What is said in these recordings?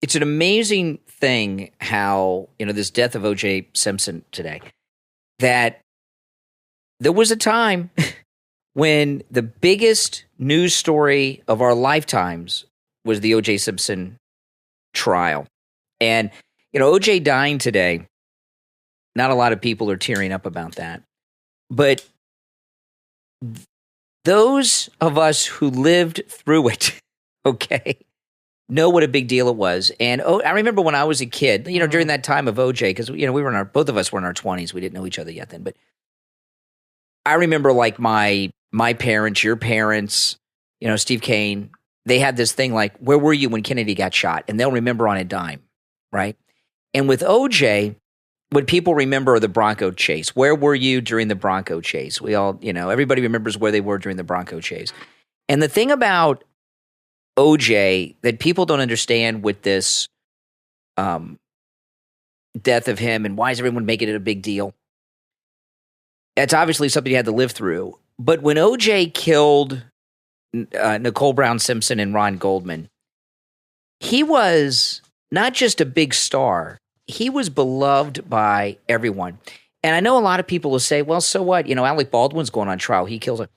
it's an amazing thing how, this death of OJ Simpson today, that there was a time when the biggest news story of our lifetimes was the OJ Simpson trial. And, OJ dying today, not a lot of people are tearing up about that. But those of us who lived through it, okay, know what a big deal it was. And I remember when I was a kid, during that time of OJ, because, we were both of us were in our 20s. We didn't know each other yet then. But I remember like my parents, your parents, Steve Kane, they had this thing like, where were you when Kennedy got shot? And they'll remember on a dime, right? And with OJ, what people remember are the Bronco chase. Where were you during the Bronco chase? We all, everybody remembers where they were during the Bronco chase. And the thing about OJ that people don't understand with this death of him and why is everyone making it a big deal? It's obviously something he had to live through. But when OJ killed Nicole Brown Simpson and Ron Goldman, he was not just a big star, he was beloved by everyone. And I know a lot of people will say, well, so what? Alec Baldwin's going on trial. He kills him.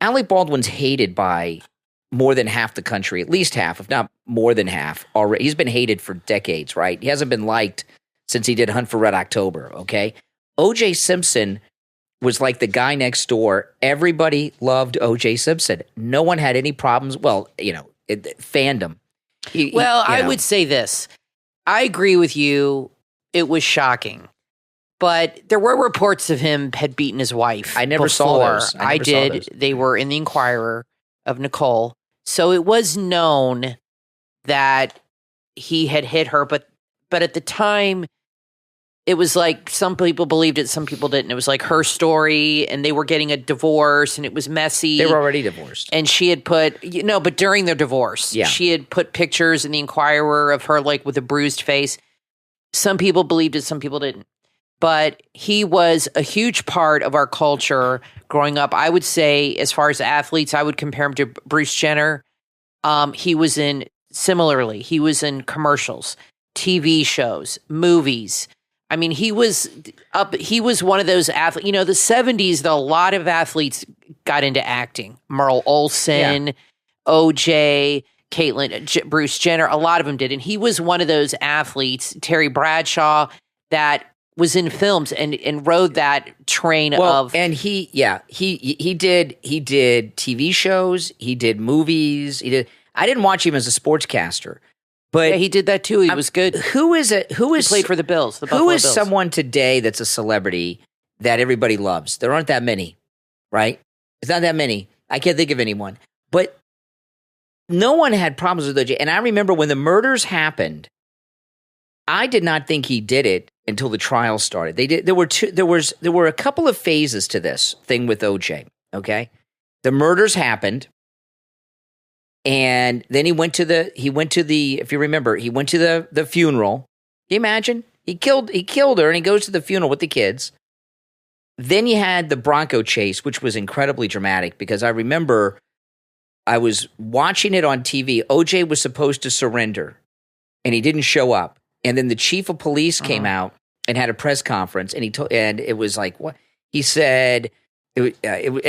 Alec Baldwin's hated by more than half the country, at least half, if not more than half already. He's been hated for decades, right? He hasn't been liked since he did Hunt for Red October, okay? OJ Simpson was like the guy next door. Everybody loved OJ Simpson. No one had any problems. Well, fandom. I would say this. I agree with you. It was shocking. But there were reports of him had beaten his wife. I never saw those. I did. They were in the Inquirer of Nicole. So it was known that he had hit her. But at the time, it was like some people believed it, some people didn't. It was like her story, and they were getting a divorce, and it was messy. They were already divorced. And she had put, but during their divorce, she had put pictures in the Inquirer of her like with a bruised face. Some people believed it, some people didn't. But he was a huge part of our culture growing up. I would say, as far as athletes, I would compare him to Bruce Jenner. He was in commercials, TV shows, movies. I mean, he was one of those athletes. The 70s, a lot of athletes got into acting. Merle Olsen, OJ, Caitlyn, Bruce Jenner, a lot of them did. And he was one of those athletes, Terry Bradshaw, that was in films and rode that train of. And he did TV shows, he did movies, I didn't watch him as a sportscaster. But he did that too. He was good. He played for the Bills. Who is someone today that's a celebrity that everybody loves? There aren't that many, right? It's not that many. I can't think of anyone. But no one had problems with OJ. And I remember when the murders happened, I did not think he did it until the trial started. There were a couple of phases to this thing with OJ. Okay, the murders happened. And then he went to the if you remember, he went to the funeral. Can you imagine? He killed her and he goes to the funeral with the kids. Then you had the Bronco chase, which was incredibly dramatic because I remember I was watching it on TV. OJ was supposed to surrender and he didn't show up. And then the chief of police came out and had a press conference and and it was like, what? He said, and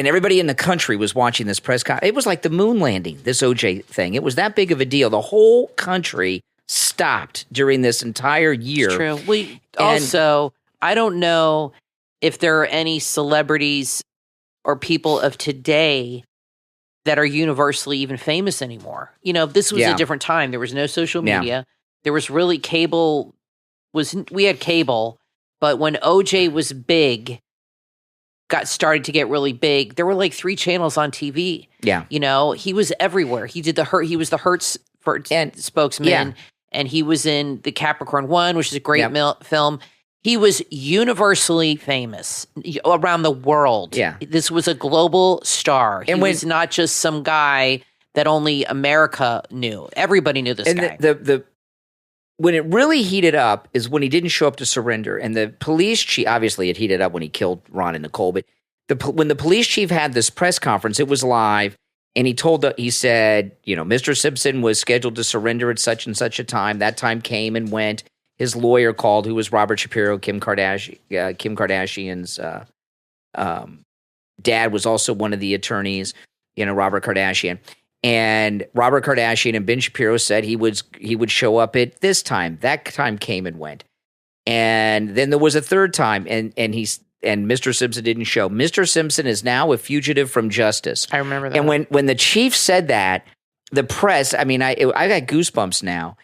everybody in the country was watching this press conference. It was like the moon landing, this OJ thing. It was that big of a deal. The whole country stopped during this entire year. It's true. I don't know if there are any celebrities or people of today that are universally even famous anymore. This was a different time. There was no social media. Yeah. There was really we had cable, but when OJ was big, started to get really big, there were like 3 channels on TV. Yeah. He was everywhere. He was the Hertz spokesman, and he was in the Capricorn 1, which is a great film. He was universally famous around the world. Yeah. This was a global star. He was not just some guy that only America knew. Everybody knew this guy. When it really heated up is when he didn't show up to surrender. And the police chief, obviously it heated up when he killed Ron and Nicole, but when the police chief had this press conference, it was live, And he said, Mr. Simpson was scheduled to surrender at such and such a time. That time came and went. His lawyer called, who was Robert Shapiro, Kim Kardashian's dad was also one of the attorneys, Robert Kardashian. And Robert Kardashian and Ben Shapiro said he would show up at this time. That time came and went. And then there was a third time, and Mr. Simpson didn't show. Mr. Simpson is now a fugitive from justice. I remember that. And when the chief said that, the press, I got goosebumps now,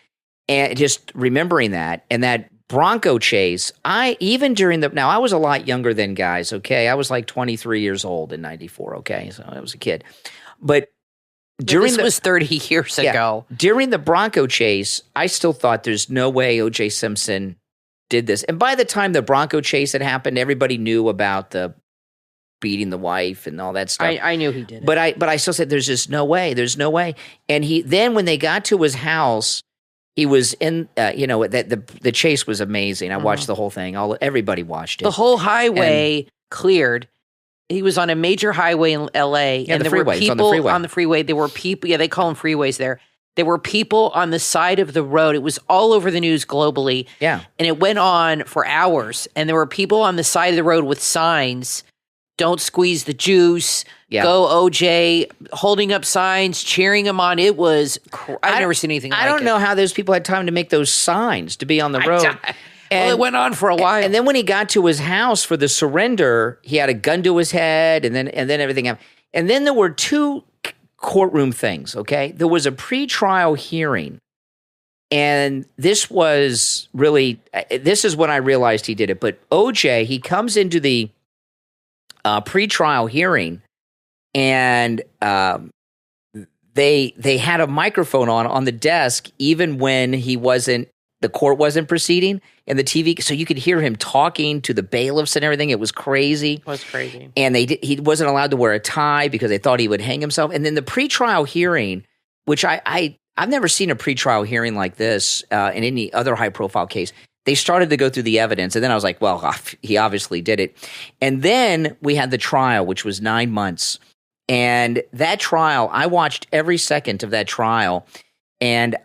and just remembering that, and that Bronco chase, I was a lot younger than guys, okay? I was like 23 years old in 94, okay? So I was a kid. But this was 30 years ago. During the Bronco chase, I still thought there's no way OJ Simpson did this. And by the time the Bronco chase had happened, everybody knew about the beating the wife and all that stuff. I knew he did it. But I still said there's just no way. There's no way. And then when they got to his house, he was in, the chase was amazing. I watched the whole thing. Everybody watched it. The whole highway cleared. He was on a major highway in L.A. Yeah, and there were people on the freeway. There were people. Yeah, they call them freeways there. There were people on the side of the road. It was all over the news globally. Yeah. And it went on for hours. And there were people on the side of the road with signs, "Don't squeeze the juice," "Go OJ," holding up signs, cheering him on. It was, I've never seen anything like it. I don't know how those people had time to make those signs to be on the road. Well, it went on for a while. And then when he got to his house for the surrender, he had a gun to his head, and then everything happened. And then there were two courtroom things, okay? There was a pretrial hearing, and this was really, this is when I realized he did it. But OJ, he comes into the pretrial hearing, and they had a microphone on the desk even when the court wasn't proceeding, and the TV, so you could hear him talking to the bailiffs and everything. It was crazy. It was crazy. And he wasn't allowed to wear a tie because they thought he would hang himself. And then the pretrial hearing, which I've never seen a pretrial hearing like this in any other high-profile case. They started to go through the evidence, and then I was like, well, he obviously did it. And then we had the trial, which was 9 months. And that trial, I watched every second of that trial. And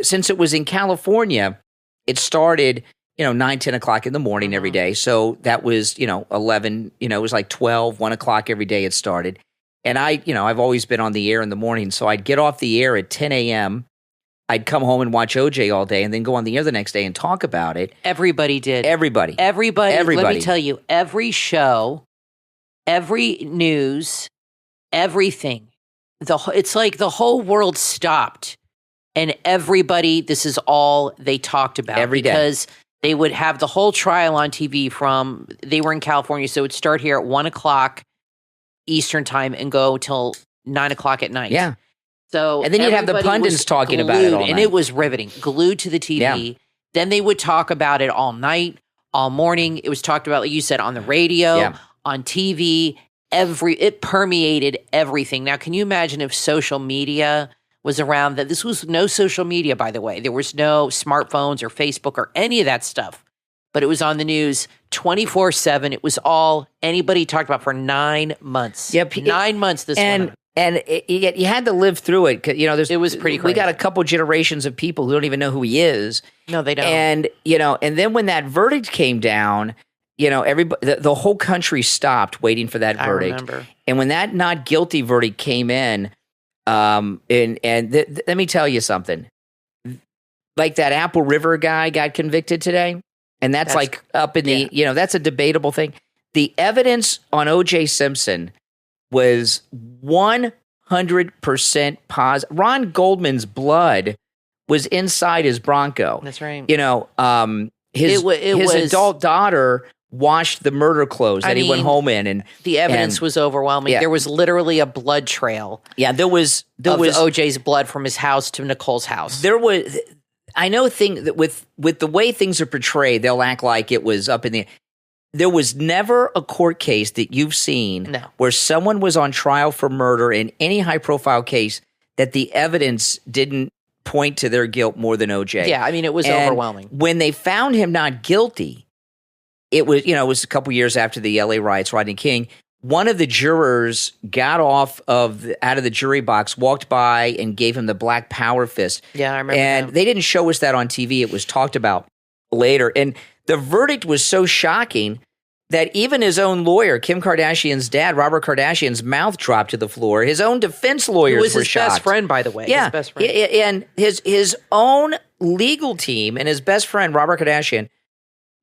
since it was in California, it started, 9, 10 o'clock in the morning every day. So that was, 11, it was like 12, 1 o'clock every day it started. And I've always been on the air in the morning. So I'd get off the air at 10 a.m. I'd come home and watch OJ all day and then go on the air the next day and talk about it. Everybody did. Everybody. Let me tell you, every show, every news, everything. It's like the whole world stopped, and everybody, this is all they talked about every day. Because they would have the whole trial on TV they were in California, so it would start here at 1 o'clock Eastern time and go till 9 o'clock at night. Yeah. So and then you'd have the pundits talking about it all night. And it was riveting, glued to the TV. Yeah. Then they would talk about it all night, all morning. It was talked about, like you said, on the radio, on TV. It permeated everything. Now, can you imagine if social media was around? That this was no social media, by the way. There was no smartphones or Facebook or any of that stuff. But it was on the news 24/7. It was all anybody talked about for 9 months. Yep, 9 months. And you had to live through it. It was pretty crazy. We got a couple generations of people who don't even know who he is. No, they don't. And and then when that verdict came down, everybody, the whole country stopped waiting for that verdict. I remember. And when that not guilty verdict came in, let me tell you something. Like that Apple River guy got convicted today, and that's like up in the, that's a debatable thing. The evidence on OJ Simpson was 100% positive. Ron Goldman's blood was inside his Bronco. That's right. His adult daughter washed the murder clothes that he went home in, and the evidence was overwhelming. There was literally a blood trail. Yeah, there was OJ's blood from his house to Nicole's house. There was. I know that with the way things are portrayed, they'll act like it was up in the. There was never a court case that you've seen where someone was on trial for murder in any high-profile case that the evidence didn't point to their guilt more than OJ. Yeah, it was overwhelming. When they found him not guilty, it was a couple years after the LA riots, Rodney King. one of the jurors got out of the jury box, walked by, and gave him the Black Power fist. Yeah, I remember And that. they didn't show us that on TV. It was talked about later. And the verdict was so shocking that even his own lawyer, Kim Kardashian's dad, Robert Kardashian's mouth dropped to the floor. His own defense lawyers was were his shocked. best friend, by the way. Yeah, his best friend. And his own legal team and his best friend, Robert Kardashian,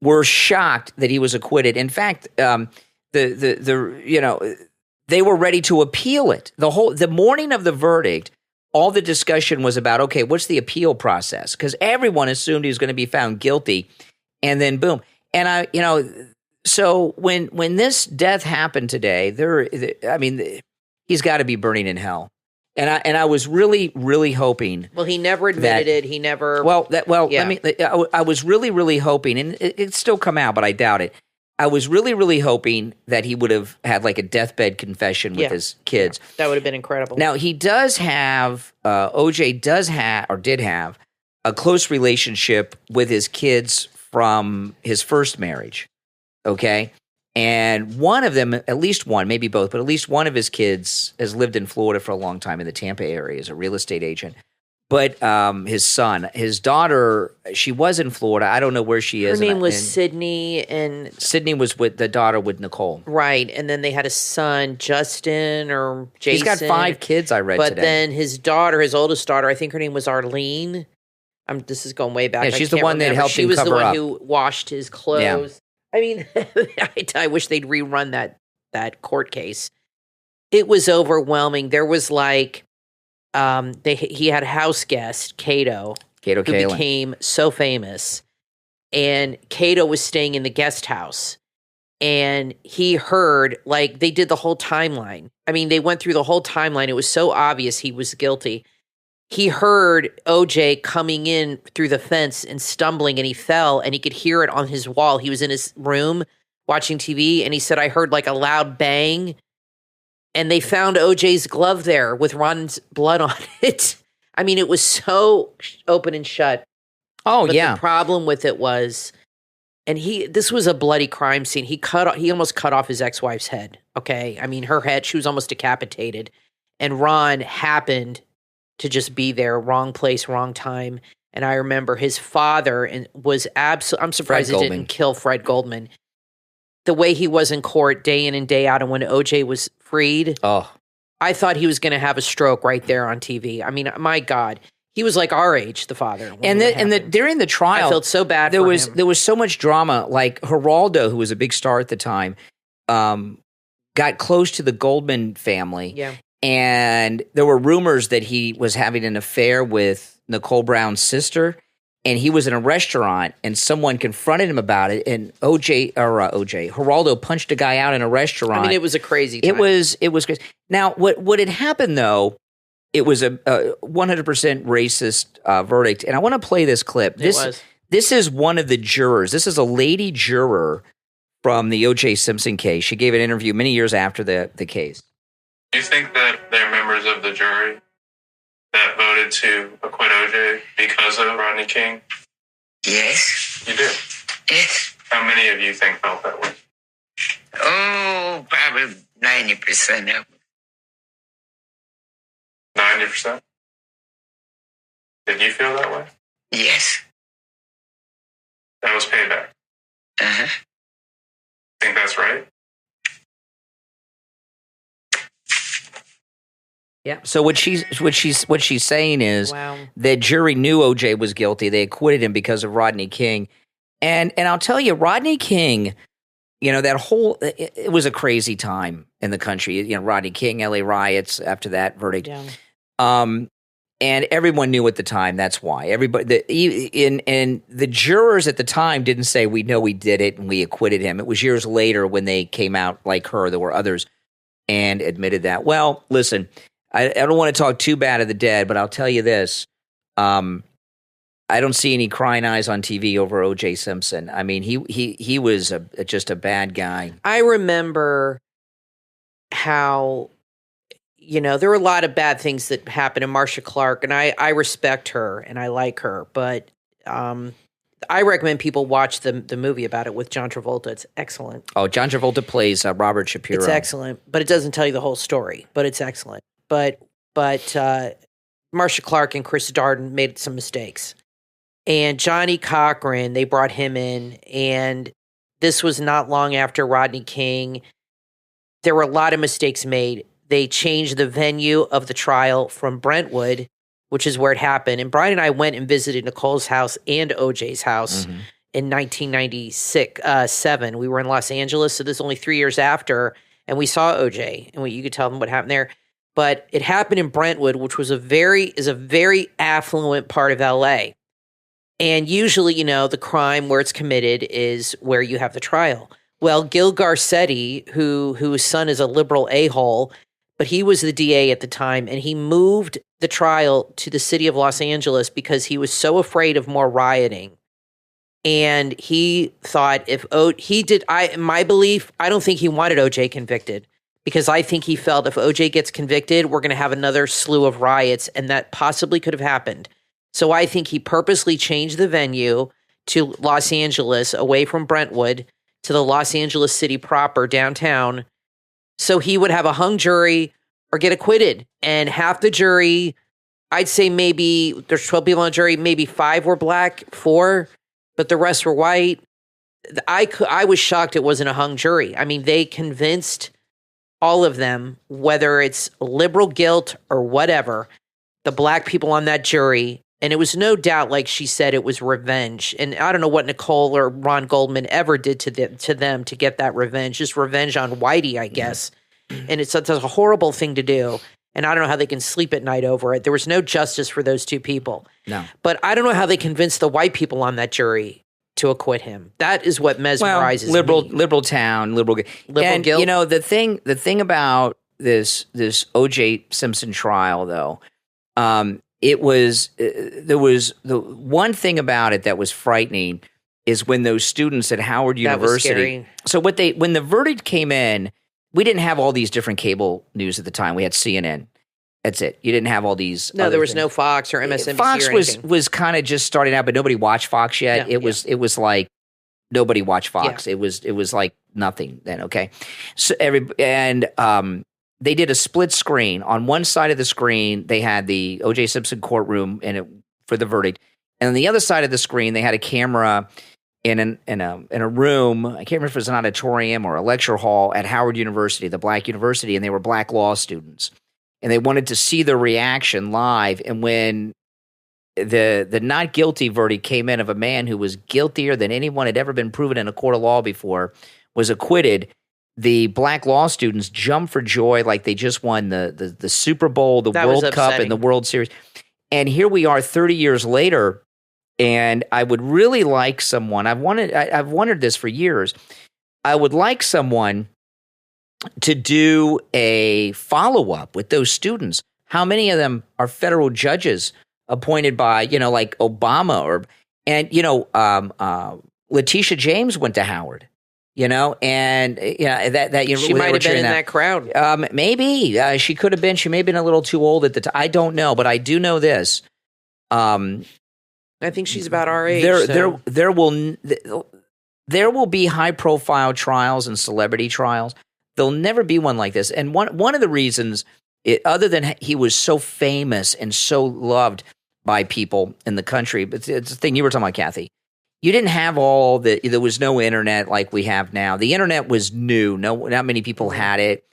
were shocked that he was acquitted. In fact, they were ready to appeal it. The morning of the verdict, all the discussion was about, okay, what's the appeal process? Because everyone assumed he was going to be found guilty, and then boom. And so when this death happened today, he's got to be burning in hell. And I was really, really hoping. Well, he never admitted it. He never. Yeah. I was really, really hoping, and it'd still come out, but I doubt it. I was really, really hoping that he would have had like a deathbed confession with his kids. Yeah, that would have been incredible. Now, he does have, OJ did have a close relationship with his kids from his first marriage, okay? And one of them, at least one, maybe both, but at least one of his kids has lived in Florida for a long time in the Tampa area as a real estate agent. But his daughter, she was in Florida. I don't know where she is. Her name was Sydney, and Sydney was with the daughter with Nicole. Right, and then they had a son, Justin or Jason. He's got 5 kids, I read today. But then his daughter, his oldest daughter, I think her name was Arlene. This is going way back. Yeah, she's the one that helped him cover up. She was the one who washed his clothes. Yeah. I mean, I wish they'd rerun that court case. It was overwhelming. There was like, he had a house guest, Kato, who became so famous. And Kato was staying in the guest house. And he heard, like, they did the whole timeline. I mean, they went through the whole timeline. It was so obvious he was guilty. He heard OJ coming in through the fence and stumbling, and he fell, and he could hear it on his wall. He was in his room watching TV, and he said, I heard like a loud bang, and they found OJ's glove there with Ron's blood on it. I mean, it was so open and shut. Oh, but yeah. The problem with it was, and this was a bloody crime scene. He almost cut off his ex-wife's head, okay? I mean, her head, she was almost decapitated, and Ron happened to just be there, wrong place, wrong time. And I remember his father was I'm surprised he didn't kill Fred Goldman. The way he was in court day in and day out, and when OJ was freed, I thought he was going to have a stroke right there on TV. I mean, my God, he was like our age, the father. And during the trial, I felt so bad. There was so much drama. Like Geraldo, who was a big star at the time, got close to the Goldman family. Yeah. And there were rumors that he was having an affair with Nicole Brown's sister, and he was in a restaurant, and someone confronted him about it, and Geraldo punched a guy out in a restaurant. I mean, it was a crazy time. It was crazy. Now, what had happened, though, it was a 100% racist verdict, and I want to play this clip. This is one of the jurors. This is a lady juror from the OJ Simpson case. She gave an interview many years after the case. Do you think that they're members of the jury that voted to acquit OJ because of Rodney King? Yes. You do? Yes. How many of you think felt that way? Oh, probably 90% of them. 90%? Did you feel that way? Yes. That was payback. Uh-huh. Think that's right? Yeah. So what she's saying is the jury knew OJ was guilty. They acquitted him because of Rodney King, and I'll tell you, Rodney King, that whole it was a crazy time in the country. Rodney King, LA riots after that verdict. Yeah. And everyone knew at the time. That's why everybody and the jurors at the time didn't say we know we did it and we acquitted him. It was years later when they came out like her. There were others and admitted that. Well, listen. I don't want to talk too bad of the dead, but I'll tell you this. I don't see any crying eyes on TV over OJ Simpson. I mean, he was just a bad guy. I remember how, there were a lot of bad things that happened to Marcia Clark, and I respect her and I like her, but I recommend people watch the movie about it with John Travolta. It's excellent. Oh, John Travolta plays Robert Shapiro. It's excellent, but it doesn't tell you the whole story. But it's excellent. But Marcia Clark and Chris Darden made some mistakes, and Johnny Cochran, they brought him in, and this was not long after Rodney King. There were a lot of mistakes made. They changed the venue of the trial from Brentwood, which is where it happened. And Brian and I went and visited Nicole's house and OJ's house in 1997. We were in Los Angeles, so this is only 3 years after, and we saw OJ, and you could tell them what happened there. But it happened in Brentwood, which was a very affluent part of LA. And usually, the crime where it's committed is where you have the trial. Well, Gil Garcetti, whose son is a liberal a-hole, but he was the DA at the time, and he moved the trial to the city of Los Angeles because he was so afraid of more rioting. And he thought in my belief, I don't think he wanted OJ convicted, because I think he felt if OJ gets convicted, we're going to have another slew of riots, and that possibly could have happened. So I think he purposely changed the venue to Los Angeles, away from Brentwood, to the Los Angeles city proper, downtown, so he would have a hung jury or get acquitted. And half the jury, I'd say maybe there's 12 people on the jury, maybe 5 were black, 4, but the rest were white. I was shocked it wasn't a hung jury. I mean, they convinced all of them, whether it's liberal guilt or whatever, the black people on that jury. And it was no doubt, like she said, it was revenge. And I don't know what Nicole or Ron Goldman ever did to them to get that revenge. Just revenge on Whitey, I guess. And it's a horrible thing to do. And I don't know how they can sleep at night over it. There was no justice for those 2 people. No. But I don't know how they convinced the white people on that jury to acquit him. That is what mesmerizes me. Liberal town, liberal guilt. The thing about this OJ Simpson trial, though, there was the one thing about it that was frightening is when those students at Howard University. So when the verdict came in, we didn't have all these different cable news at the time. We had CNN. That's it. You didn't have all these. No, there was no Fox or MSNBC. Fox was kind of just starting out, but nobody watched Fox yet. It was like nobody watched Fox. Yeah. It was like nothing then. Okay, so they did a split screen. On one side of the screen, they had the OJ Simpson courtroom for the verdict, and on the other side of the screen, they had a camera in a room. I can't remember if it was an auditorium or a lecture hall at Howard University, the black university, and they were black law students, and they wanted to see the reaction live. And when the not guilty verdict came in of a man who was guiltier than anyone had ever been proven in a court of law before was acquitted, the black law students jumped for joy like they just won the Super Bowl, the World Cup, and the World Series. And here we are 30 years later, and I would really like someone. I've wondered this for years. I would like someone to do a follow-up with those students. How many of them are federal judges appointed by, like Obama Letitia James went to Howard. And she might have been in that crowd. Maybe she could have been. She may have been a little too old at the time. I don't know, but I do know this. I think she's about our age. There will be high profile trials and celebrity trials. There'll never be one like this. And one of the reasons, other than he was so famous and so loved by people in the country, but it's the thing you were talking about, Kathy. You didn't have there was no internet like we have now. The internet was new. Not many people had it.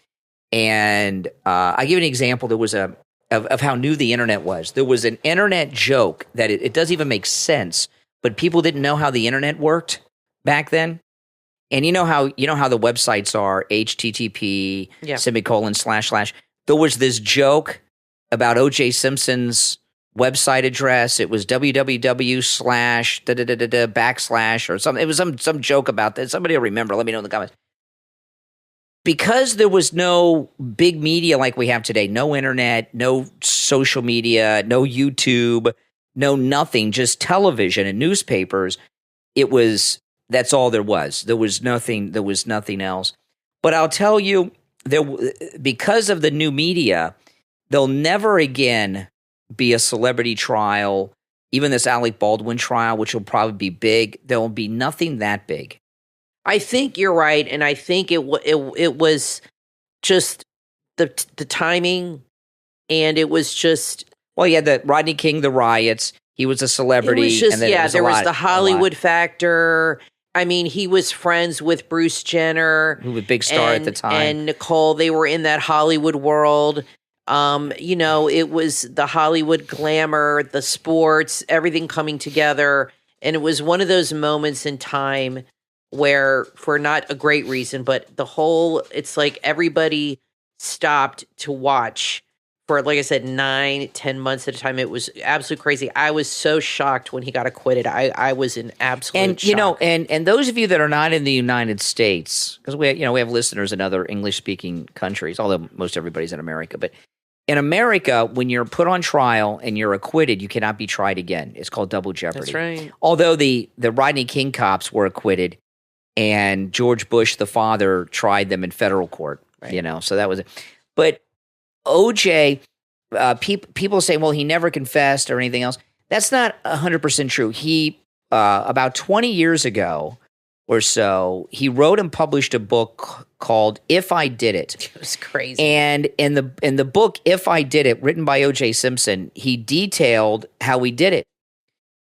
And I give an example. There was of how new the internet was. There was an internet joke that it doesn't even make sense, but people didn't know how the internet worked back then. And you know how the websites are, HTTP, // There was this joke about OJ Simpson's website address. It was www/ or something. It was some joke about that. Somebody will remember. Let me know in the comments. Because there was no big media like we have today, no internet, no social media, no YouTube, no nothing, just television and newspapers. That's all there was. There was nothing else. But I'll tell you, because of the new media, there'll never again be a celebrity trial, even this Alec Baldwin trial, which will probably be big, there will be nothing that big. I think you're right, and I think it was just the timing, and it was just. Well, yeah, the Rodney King, the riots. He was a celebrity. It was just, and then there was the Hollywood factor. I mean, he was friends with Bruce Jenner, who was a big star at the time, and Nicole. They were in that Hollywood world. It was the Hollywood glamour, the sports, everything coming together, and it was one of those moments in time where, for not a great reason, but it's like everybody stopped to watch. For, like I said, 9-10 months at a time. It was absolutely crazy. I was so shocked when he got acquitted. I was in absolute shock. And those of you that are not in the United States, because we have listeners in other English-speaking countries, although most everybody's in America. But in America, when you're put on trial and you're acquitted, you cannot be tried again. It's called double jeopardy. That's right. Although the Rodney King cops were acquitted, and George Bush, the father, tried them in federal court. Right. So that was it. But OJ, people say, well, he never confessed or anything else. That's not 100% true. He, about 20 years ago or so, he wrote and published a book called If I Did It. It was crazy. And in the book, If I Did It, written by OJ Simpson, he detailed how he did it.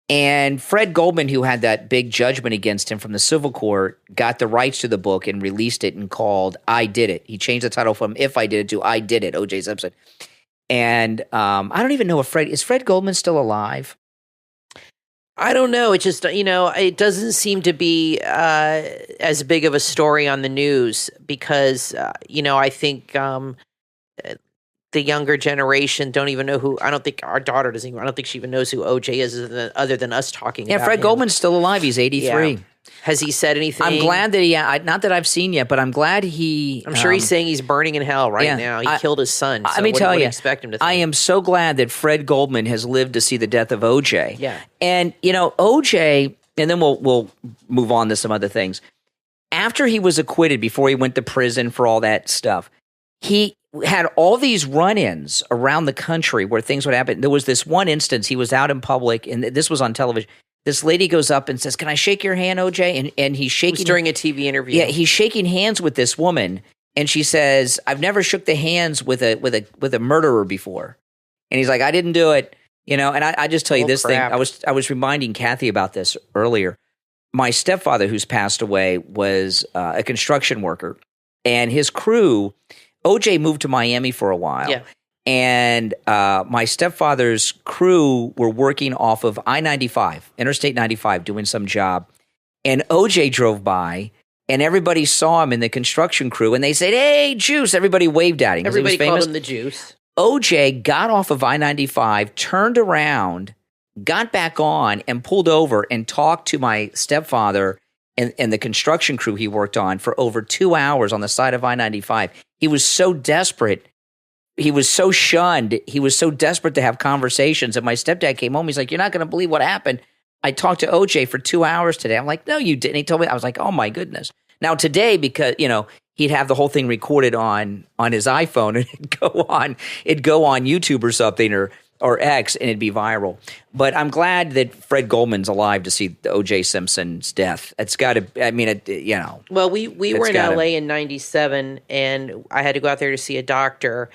And Fred Goldman, who had that big judgment against him from the civil court, got the rights to the book and released it and called I Did It. He changed the title from If I Did It to I Did It, OJ Simpson. And I don't even know if is Fred Goldman still alive? I don't know. It just, it doesn't seem to be as big of a story on the news because, I think the younger generation don't even know who. I don't think our daughter doesn't. I don't think she even knows who OJ is, other than us talking. Yeah, about Fred him. Goldman's still alive. He's 83. Yeah. Has he said anything? I'm glad that not that I've seen yet, but I'm glad he. I'm sure he's saying he's burning in hell right now. He killed his son. So let me tell you, expect him to think? I am so glad that Fred Goldman has lived to see the death of OJ. Yeah, and OJ, and then we'll move on to some other things. After he was acquitted, before he went to prison for all that stuff, he had all these run-ins around the country where things would happen. There was this one instance, he was out in public, and this was on television. This lady goes up and says, "Can I shake your hand, OJ?" And he's shaking. It was during a TV interview. Yeah, he's shaking hands with this woman, and she says, "I've never shook the hands with a murderer before." And he's like, "I didn't do it." And I just tell you this thing. I was reminding Kathy about this earlier. My stepfather, who's passed away, was a construction worker, and his crew. OJ moved to Miami for a while. Yeah. And my stepfather's crew were working off of I-95, Interstate 95, doing some job. And OJ drove by, and everybody saw him in the construction crew, and they said, "Hey, Juice." Everybody waved at him. Everybody called him the Juice. OJ got off of I-95, turned around, got back on, and pulled over and talked to my stepfather and the construction crew he worked on for over 2 hours on the side of I-95. He was so desperate. He was so shunned. He was so desperate to have conversations. And my stepdad came home. He's like, "You're not going to believe what happened. I talked to OJ for 2 hours today." I'm like, "No, you didn't." He told me. I was like, "Oh, my goodness." Now, today, because, he'd have the whole thing recorded on his iPhone, and it'd go on YouTube or something or X, and it'd be viral. But I'm glad that Fred Goldman's alive to see the OJ Simpson's death. It's got to, Well, we were in LA in 97, and I had to go out there to see a doctor,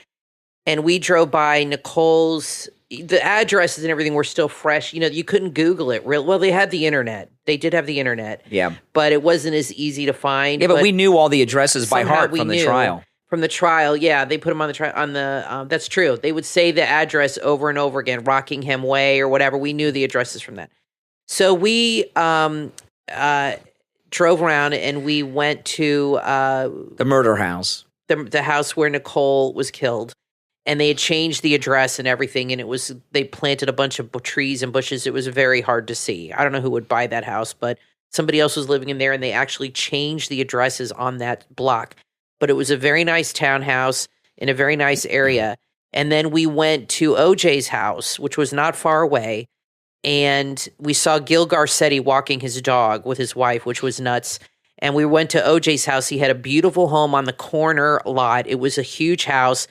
and we drove by Nicole's. The addresses and everything were still fresh. You couldn't Google it. Well, they had the internet. They did have the internet. Yeah. But it wasn't as easy to find. Yeah, but we knew all the addresses by heart from the trial. From the trial, yeah, they put them on the trial. That's true. They would say the address over and over again, Rockingham Way or whatever. We knew the addresses from that. So we drove around and we went to the murder house, the house where Nicole was killed, and they had changed the address and everything. And they planted a bunch of trees and bushes. It was very hard to see. I don't know who would buy that house, but somebody else was living in there, and they actually changed the addresses on that block. But it was a very nice townhouse in a very nice area. And then we went to OJ's house, which was not far away. And we saw Gil Garcetti walking his dog with his wife, which was nuts. And we went to OJ's house. He had a beautiful home on the corner lot. It was a huge house.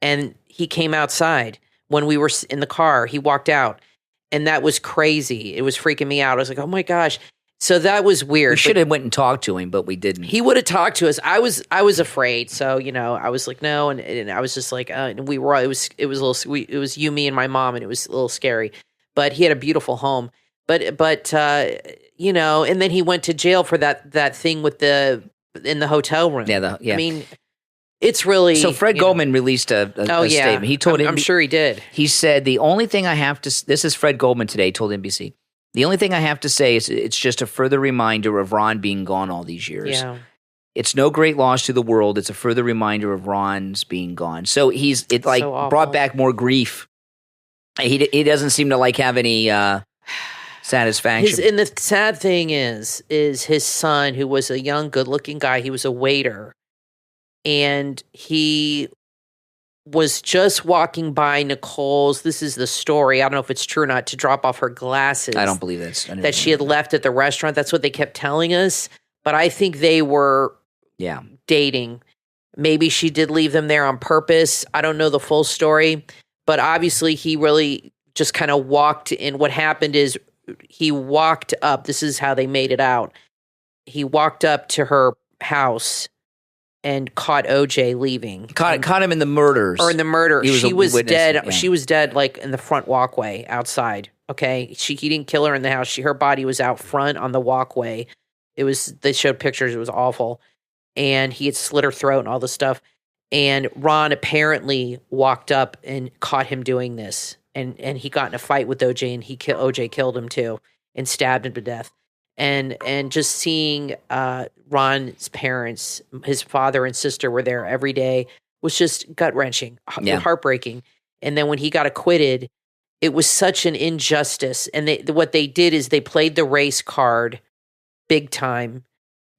And he came outside when we were in the car. He walked out. And that was crazy. It was freaking me out. I was like, oh my gosh. So that was weird. We should have went and talked to him, but we didn't. He would have talked to us. I was afraid. So, I was like, no. And I was just like, and we were, it was a little, it was you, me, and my mom, and it was a little scary. But he had a beautiful home. But and then he went to jail for that thing with in the hotel room. Yeah. I mean, it's really. So Fred Goldman released a statement. He told I'm sure he did. He said, the only thing I have to, this is Fred Goldman today, told NBC. The only thing I have to say is it's just a further reminder of Ron being gone all these years. Yeah. It's no great loss to the world. It's a further reminder of Ron's being gone. So it brought back more grief. He doesn't seem to have any satisfaction. And the sad thing is his son, who was a young, good-looking guy, he was a waiter, and he was just walking by Nicole's. This is the story. I don't know if it's true or not. To drop off her glasses. I don't believe that she had left at the restaurant. That's what they kept telling us. But I think they were dating. Maybe she did leave them there on purpose. I don't know the full story. But obviously he really just kind of walked in. What happened is he walked up. This is how they made it out. He walked up to her house and caught OJ leaving. Caught him in the murders. Or in the murder. She was dead. Yeah. She was dead in the front walkway outside. Okay. He didn't kill her in the house. Her body was out front on the walkway. They showed pictures. It was awful. And he had slit her throat and all this stuff. And Ron apparently walked up and caught him doing this. And he got in a fight with OJ, and OJ killed him too and stabbed him to death. And just seeing Ron's parents, his father and sister were there every day, was just gut-wrenching, heartbreaking. And then when he got acquitted, it was such an injustice. And what they did is they played the race card big time.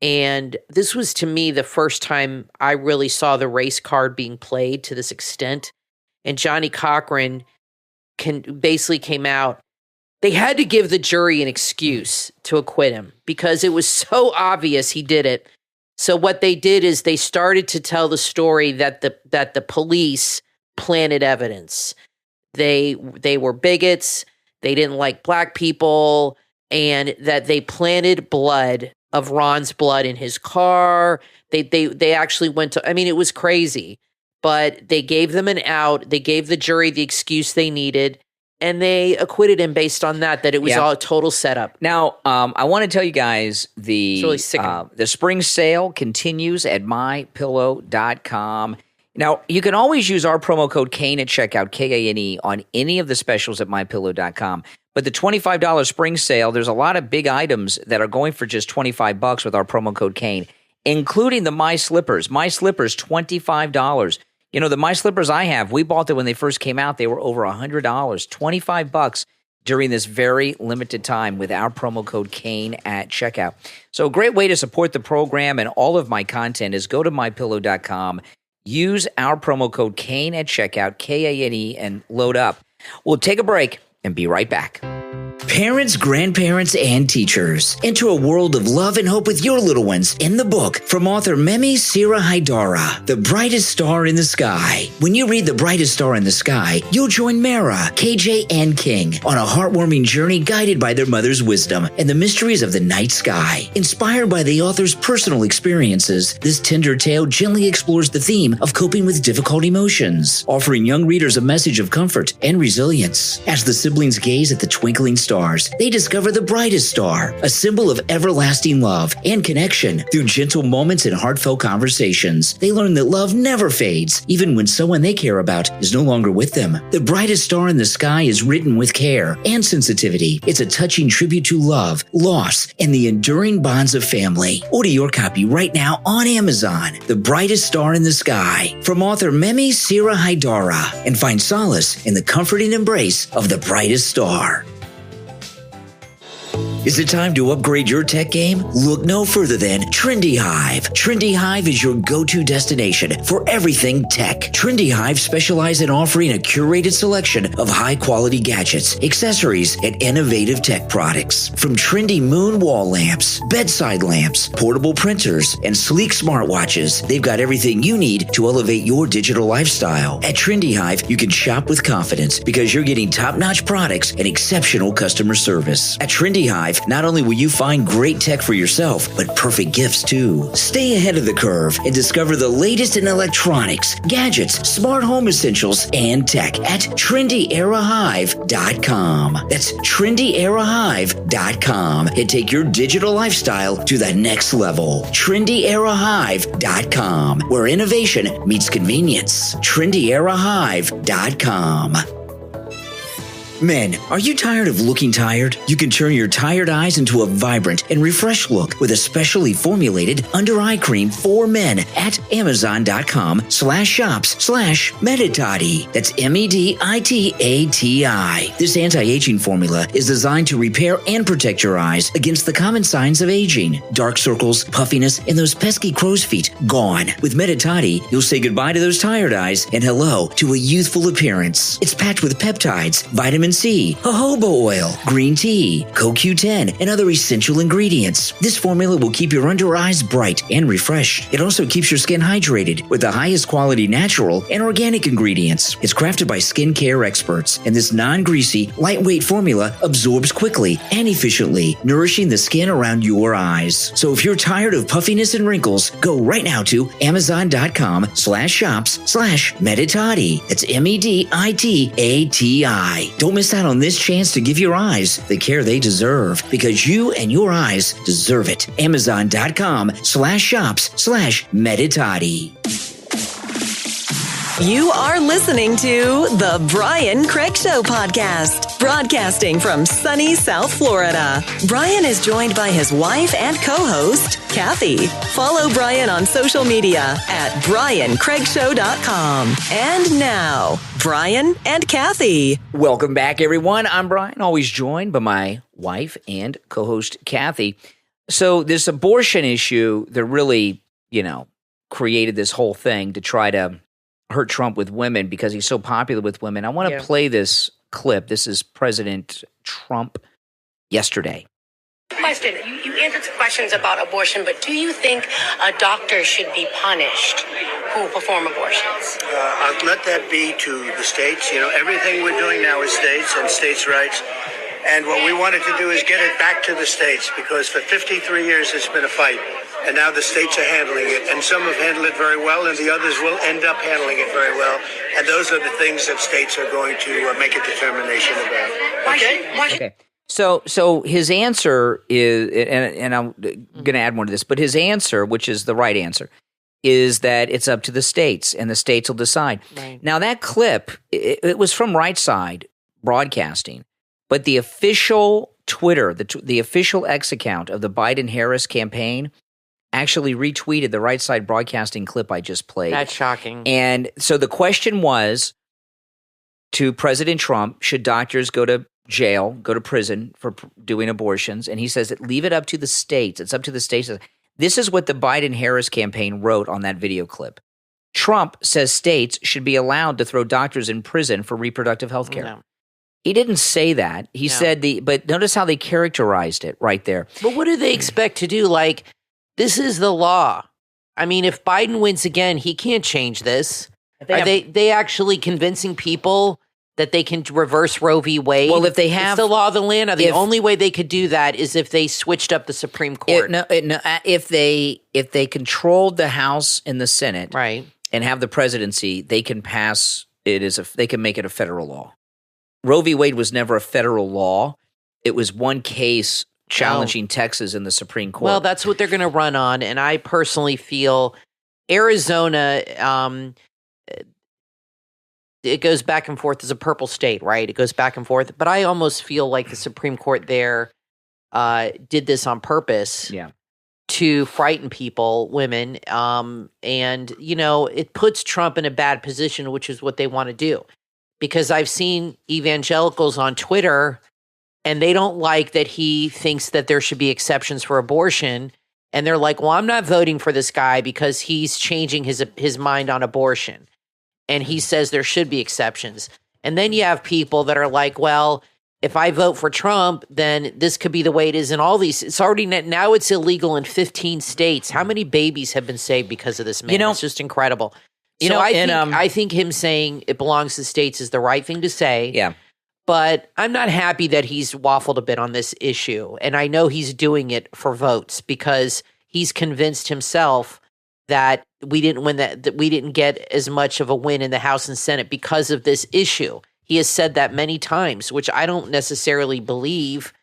And this was, to me, the first time I really saw the race card being played to this extent. And Johnny Cochran basically came out. They had to give the jury an excuse to acquit him because it was so obvious he did it. So what they did is they started to tell the story that the police planted evidence. They were bigots. They didn't like black people, and that they planted blood of Ron's blood in his car. They actually went to. I mean, it was crazy, but they gave them an out. They gave the jury the excuse they needed. And they acquitted him based on that it was all a total setup. Now, I want to tell you guys the really spring sale continues at mypillow.com. Now, you can always use our promo code Kane at checkout, Kane, on any of the specials at mypillow.com. But the $25 spring sale, there's a lot of big items that are going for just $25 with our promo code Kane, including the My Slippers. My Slippers, $25. The My Slippers I have, we bought them when they first came out. They were over $100, $25 during this very limited time with our promo code Kane at checkout. So a great way to support the program and all of my content is go to mypillow.com, use our promo code Kane at checkout, Kane, and load up. We'll take a break and be right back. Parents, grandparents, and teachers, enter a world of love and hope with your little ones in the book from author Memi Sira Haidara, The Brightest Star in the Sky. When you read The Brightest Star in the Sky, you'll join Mara, KJ, and King on a heartwarming journey guided by their mother's wisdom and the mysteries of the night sky. Inspired by the author's personal experiences, this tender tale gently explores the theme of coping with difficult emotions, offering young readers a message of comfort and resilience. As the siblings gaze at the twinkling stars, they discover the brightest star, a symbol of everlasting love and connection. Through gentle moments and heartfelt conversations, they learn that love never fades, even when someone they care about is no longer with them. The Brightest Star in the Sky is written with care and sensitivity. It's a touching tribute to love, loss, and the enduring bonds of family. Order your copy right now on Amazon. The Brightest Star in the Sky, from author Memi Sira Haidara, and find solace in the comforting embrace of the brightest star. Is it time to upgrade your tech game? Look no further than Trendy Hive. Trendy Hive is your go-to destination for everything tech. Trendy Hive specializes in offering a curated selection of high-quality gadgets, accessories, and innovative tech products. From trendy moon wall lamps, bedside lamps, portable printers, and sleek smartwatches, they've got everything you need to elevate your digital lifestyle. At Trendy Hive, you can shop with confidence because you're getting top-notch products and exceptional customer service. At Trendy Hive, not only will you find great tech for yourself, but perfect gifts too. Stay ahead of the curve and discover the latest in electronics, gadgets, smart home essentials, and tech at TrendyEraHive.com. That's TrendyEraHive.com and take your digital lifestyle to the next level. TrendyEraHive.com, where innovation meets convenience. TrendyEraHive.com. Men, are you tired of looking tired? You can turn your tired eyes into a vibrant and refreshed look with a specially formulated under-eye cream for men at Amazon.com/shops/Meditati. That's MEDITATI. This anti-aging formula is designed to repair and protect your eyes against the common signs of aging. Dark circles, puffiness, and those pesky crow's feet, gone. With Meditati, you'll say goodbye to those tired eyes and hello to a youthful appearance. It's packed with peptides, vitamin C, jojoba oil, green tea, CoQ10, and other essential ingredients. This formula will keep your under eyes bright and refreshed. It also keeps your skin hydrated with the highest quality natural and organic ingredients. It's crafted by skincare experts, and this non-greasy, lightweight formula absorbs quickly and efficiently, nourishing the skin around your eyes. So if you're tired of puffiness and wrinkles, go right now to Amazon.com/shops/Meditati. That's MEDITATI. Don't miss out on this chance to give your eyes the care they deserve, because you and your eyes deserve it. Amazon.com/shops/Meditati. You are listening to The Brian Craig Show podcast, broadcasting from sunny South Florida. Brian is joined by his wife and co-host, Kathy. Follow Brian on social media at BrianCraigShow.com. And now, Brian and Kathy. Welcome back, everyone. I'm Brian, always joined by my wife and co-host, Kathy. So this abortion issue that really, created this whole thing to try to hurt Trump with women because he's so popular with women. I want to play this clip. This is President Trump yesterday. Question. You answered some questions about abortion, but do you think a doctor should be punished who perform abortions? I'll let that be to the states. Everything we're doing now is states and states' rights. And what we wanted to do is get it back to the states, because for 53 years it's been a fight. And now the states are handling it. And some have handled it very well, and the others will end up handling it very well. And those are the things that states are going to make a determination about. Okay. So his answer is, and I'm going to add more to this, but his answer, which is the right answer, is that it's up to the states, and the states will decide. Right. Now, that clip, it was from Right Side Broadcasting, but the official Twitter, the official X account of the Biden-Harris campaign actually retweeted the Right Side Broadcasting clip I just played. That's shocking. And so the question was to President Trump, should doctors go to jail, go to prison for doing abortions? And he says that leave it up to the states. It's up to the states. This is what the Biden-Harris campaign wrote on that video clip. Trump says states should be allowed to throw doctors in prison for reproductive health care. No. He didn't say that. He said but notice how they characterized it right there. But what do they expect to do? Like, this is the law. I mean, if Biden wins again, he can't change this. Are they actually convincing people that they can reverse Roe v. Wade? Well, if they have, it's the law of the land. The only way they could do that is if they switched up the Supreme Court. If they controlled the House and the Senate, right, and have the presidency, they can pass it they can make it a federal law. Roe v. Wade was never a federal law. It was one case challenging Texas in the Supreme Court. Well, that's what they're going to run on, and I personally feel Arizona. It goes back and forth as a purple state, right? It goes back and forth. But I almost feel like the Supreme Court there did this on purpose to frighten people, women. And, it puts Trump in a bad position, which is what they want to do. Because I've seen evangelicals on Twitter and they don't like that he thinks that there should be exceptions for abortion. And they're like, well, I'm not voting for this guy because he's changing his mind on abortion. And he says there should be exceptions. And then you have people that are like, well, if I vote for Trump, then this could be the way it is in all these. It's already now it's illegal in 15 states. How many babies have been saved because of this man? It's just incredible. I think him saying it belongs to states is the right thing to say. Yeah. But I'm not happy that he's waffled a bit on this issue. And I know he's doing it for votes because he's convinced himself that we didn't win that we didn't get as much of a win in the House and Senate because of this issue. He has said that many times, which I don't necessarily believe,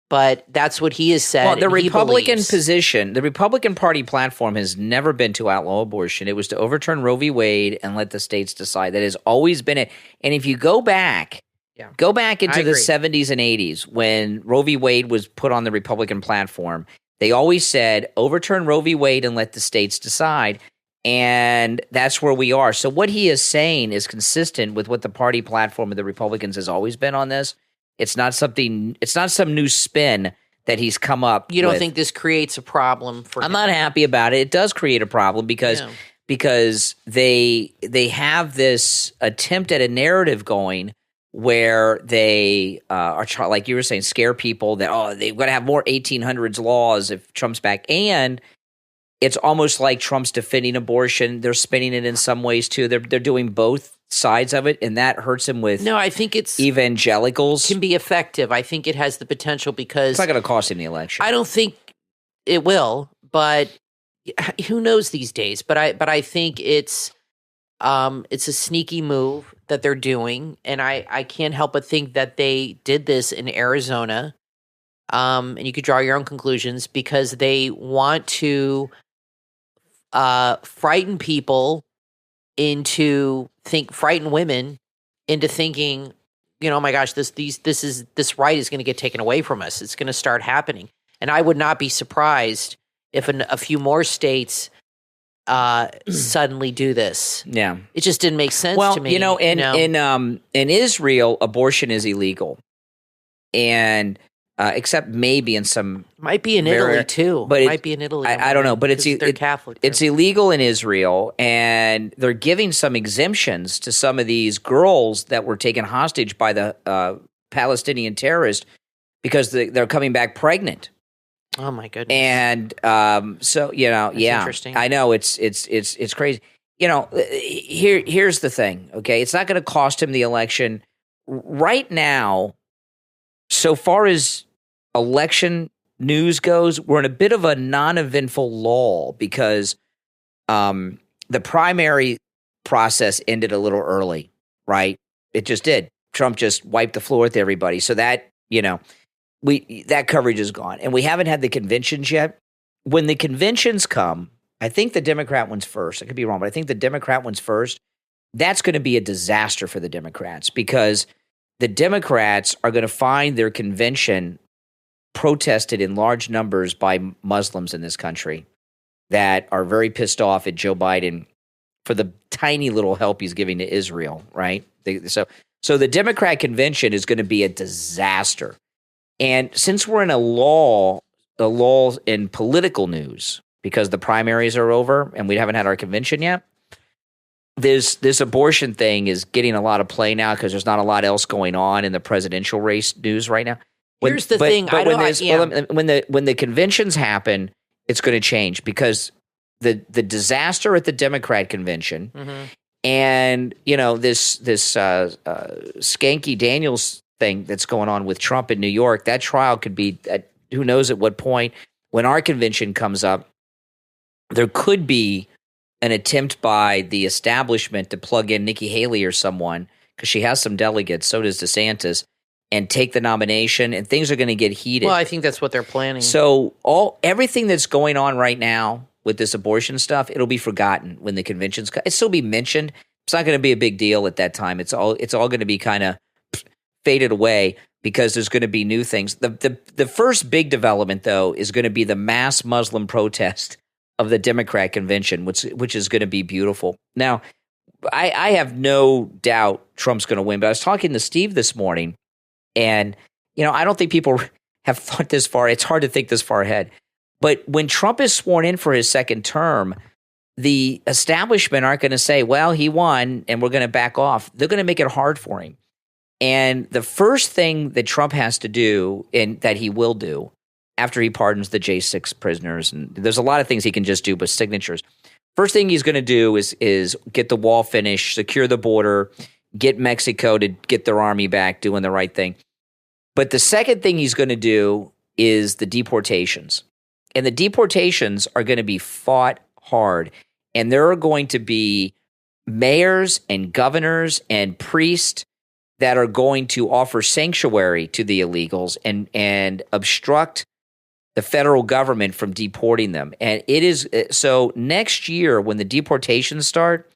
but that's what he has said. Well, the Republican position, the Republican Party platform has never been to outlaw abortion. It was to overturn Roe v. Wade and let the states decide. That has always been it. And if you go back into the 70s and 80s when Roe v. Wade was put on the Republican platform, they always said, overturn Roe v. Wade and let the states decide. And that's where we are. So what he is saying is consistent with what the party platform of the Republicans has always been on this. It's not some new spin that he's come up with. You don't think this creates a problem for him? I'm not happy about it. It does create a problem because they have this attempt at a narrative going where they are, like you were saying, scare people that, they've got to have more 1800s laws if Trump's back. And it's almost like Trump's defending abortion. They're spinning it in some ways, too. They're doing both sides of it, and that hurts him with I think it's evangelicals. Can be effective. I think it has the potential because it's not going to cost him the election. I don't think it will, but who knows these days? But I think it's a sneaky move that they're doing, and I can't help but think that they did this in Arizona. And you could draw your own conclusions because they want to frighten people frighten women into thinking, oh my gosh, this right is going to get taken away from us. It's going to start happening. And I would not be surprised if a few more states suddenly do this. Yeah. It just didn't make sense to me. In Israel, abortion is illegal. And except maybe in some might be in Italy too, but it might be in Italy. I don't know, but they're Catholic. It's illegal in Israel, and they're giving some exemptions to some of these girls that were taken hostage by the Palestinian terrorists because they're coming back pregnant. Oh my goodness! And so That's interesting. I know it's crazy. Here's the thing. Okay, it's not going to cost him the election right now. So far as election news goes, we're in a bit of a non-eventful lull because the primary process ended a little early, right? It just did. Trump just wiped the floor with everybody. So that, that coverage is gone. And we haven't had the conventions yet. When the conventions come, I think the Democrat one's first. I could be wrong, but I think the Democrat one's first. That's going to be a disaster for the Democrats because the Democrats are going to find their convention protested in large numbers by Muslims in this country that are very pissed off at Joe Biden for the tiny little help he's giving to Israel, right? So the Democrat convention is going to be a disaster. And since we're in a lull in political news because the primaries are over and we haven't had our convention yet, this abortion thing is getting a lot of play now because there's not a lot else going on in the presidential race news right now. Here's the thing. When the conventions happen, it's going to change because the disaster at the Democrat convention and this Skanky Daniels thing that's going on with Trump in New York, that trial could be at who knows at what point. When our convention comes up, there could be an attempt by the establishment to plug in Nikki Haley or someone, because she has some delegates, so does DeSantis, and take the nomination, and things are going to get heated. Well, I think that's what they're planning. So everything that's going on right now with this abortion stuff, it'll be forgotten when the conventions come. It'll still be mentioned. It's not going to be a big deal at that time. It's all going to be kind of faded away because there's going to be new things. The first big development, though, is going to be the mass Muslim protest of the Democrat convention, which is going to be beautiful. Now, I have no doubt Trump's going to win, but I was talking to Steve this morning, and I don't think people have thought this far. It's hard to think this far ahead. But when Trump is sworn in for his second term, the establishment aren't going to say, well, he won and we're going to back off. They're going to make it hard for him. And the first thing that Trump has to do, and that he will do after he pardons the J6 prisoners, and there's a lot of things he can just do with signatures. First thing he's going to do is get the wall finished, secure the border, get Mexico to get their army back, doing the right thing. But the second thing he's going to do is the deportations. And the deportations are going to be fought hard. And there are going to be mayors and governors and priests that are going to offer sanctuary to the illegals and obstruct the federal government from deporting them. And it is so next year when the deportations start,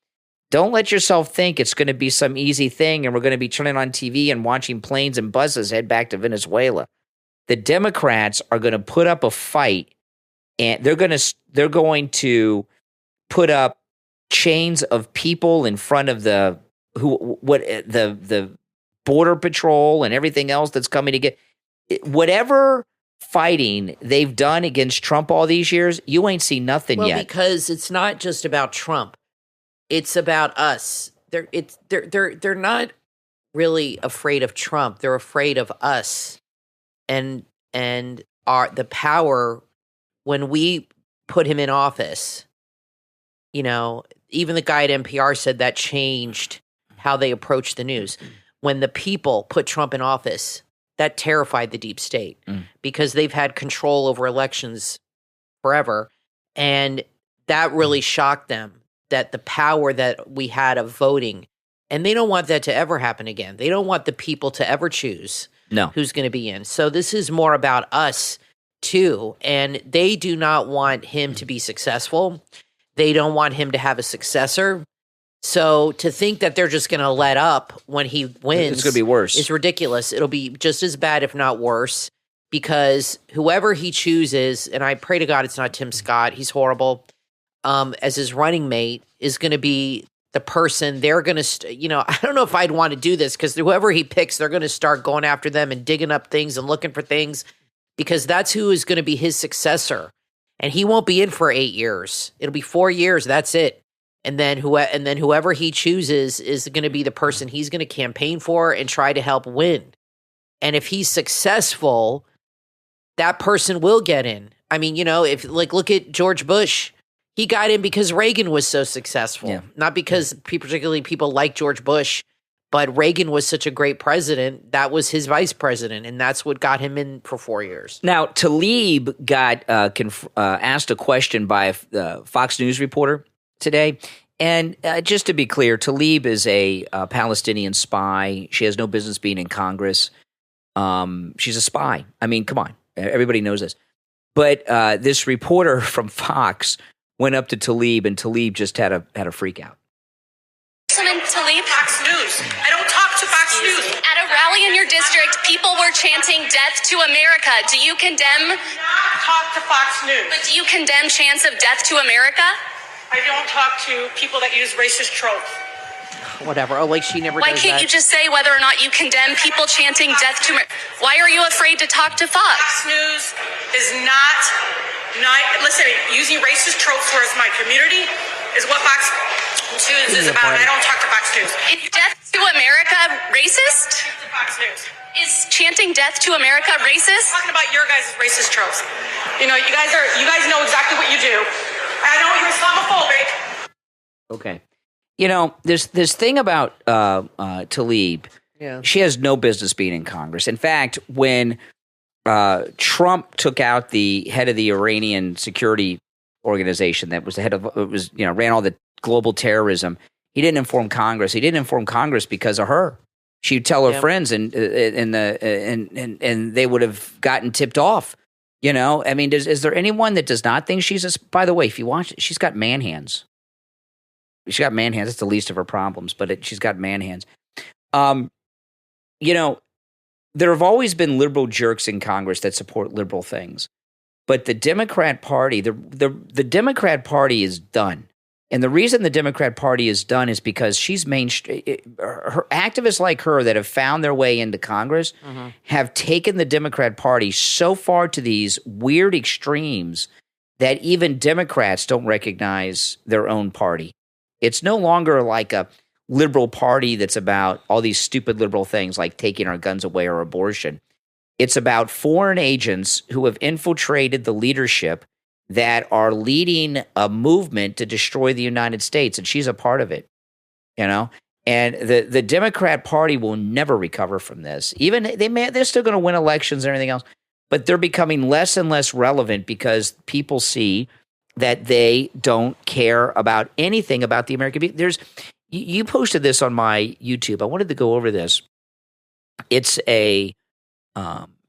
don't let yourself think it's going to be some easy thing and we're going to be turning on TV and watching planes and buses head back to Venezuela. The Democrats are going to put up a fight, and they're going to put up chains of people in front of the border patrol and everything else that's coming to get whatever fighting they've done against Trump all these years. You ain't seen nothing yet. Well, because it's not just about Trump. It's about us. They're not really afraid of Trump. They're afraid of us and the power when we put him in office. Even the guy at NPR said that changed how they approach the news. When the people put Trump in office, that terrified the deep state because they've had control over elections forever. And that really shocked them, that the power that we had of voting, and they don't want that to ever happen again. They don't want the people to ever choose who's going to be in. So this is more about us too. And they do not want him to be successful. They don't want him to have a successor. So to think that they're just going to let up when he wins, it's going to be worse. It's ridiculous. It'll be just as bad, if not worse, because whoever he chooses, and I pray to God it's not Tim Scott, he's horrible, as his running mate is going to be the person they're going to, I don't know if I'd want to do this because whoever he picks, they're going to start going after them and digging up things and looking for things because that's who is going to be his successor. And he won't be in for 8 years. It'll be 4 years. That's it. And then whoever he chooses is going to be the person he's going to campaign for and try to help win. And if he's successful, that person will get in. I mean, if look at George Bush. He got in because Reagan was so successful, not because particularly people like George Bush, but Reagan was such a great president. That was his vice president, and that's what got him in for 4 years. Now, Tlaib got asked a question by a Fox News reporter today. And just to be clear, Tlaib is a Palestinian spy. She has no business being in Congress. She's a spy. I mean, come on. Everybody knows this. But this reporter from Fox went up to Tlaib, and Tlaib just had a freak out. Tlaib, Fox News. I don't talk to Fox News. at a rally in your district, people were chanting "Death to America." Do you condemn? Talk to Fox News. But do you condemn chants of "Death to America"? I don't talk to people that use racist tropes. Whatever. Oh, like she never Why does can't that. you just say whether or not you condemn people chanting "Death to America"? Why are you afraid to talk to Fox? Fox News is not listen, using racist tropes towards my community is what Fox News is about. I don't talk to Fox News. Is "Death to America" racist? Fox News. Is chanting "Death to America" racist? Talking about your guys' racist tropes. You guys know exactly what you do. I know you're Islamophobic. Okay. This thing about Tlaib, she has no business being in Congress. In fact, when Trump took out the head of the Iranian security organization that was the head of ran all the global terrorism, he didn't inform Congress. He didn't inform Congress because of her. She'd tell her friends, and they would have gotten tipped off. I mean, is there anyone that does not think she's by the way, if you watch it, she's got man hands. She's got man hands. It's the least of her problems, but she's got man hands. There have always been liberal jerks in Congress that support liberal things, but the Democrat Party, the Democrat Party is done. And the reason the Democrat Party is done is because she's her activists like her that have found their way into Congress have taken the Democrat Party so far to these weird extremes that even Democrats don't recognize their own party. It's no longer like a liberal party that's about all these stupid liberal things like taking our guns away or abortion. It's about foreign agents who have infiltrated the leadership that are leading a movement to destroy the United States, and she's a part of it, you know? And the Democrat Party will never recover from this. Even they're still going to win elections and everything else, but they're becoming less and less relevant because people see that they don't care about anything about the American people. You posted this on my YouTube. I wanted to go over this. It's a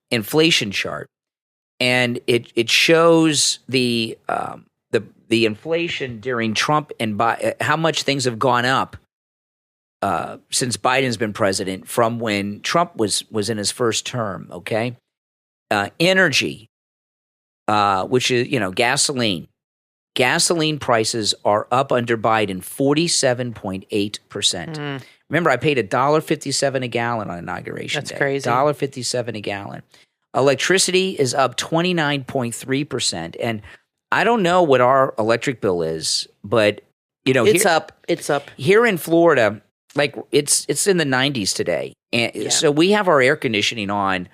inflation chart. And it shows the inflation during Trump and how much things have gone up since Biden's been president from when Trump was in his first term. Okay, energy, which is gasoline. Gasoline prices are up under Biden 47.8%. Remember, I paid $1.57 a gallon on Inauguration Day. That's crazy. $1.57 a gallon. Electricity is up 29.3%. And I don't know what our electric bill is, but it's up. It's up. Here in Florida, like it's in the 90s today. And so we have our air conditioning on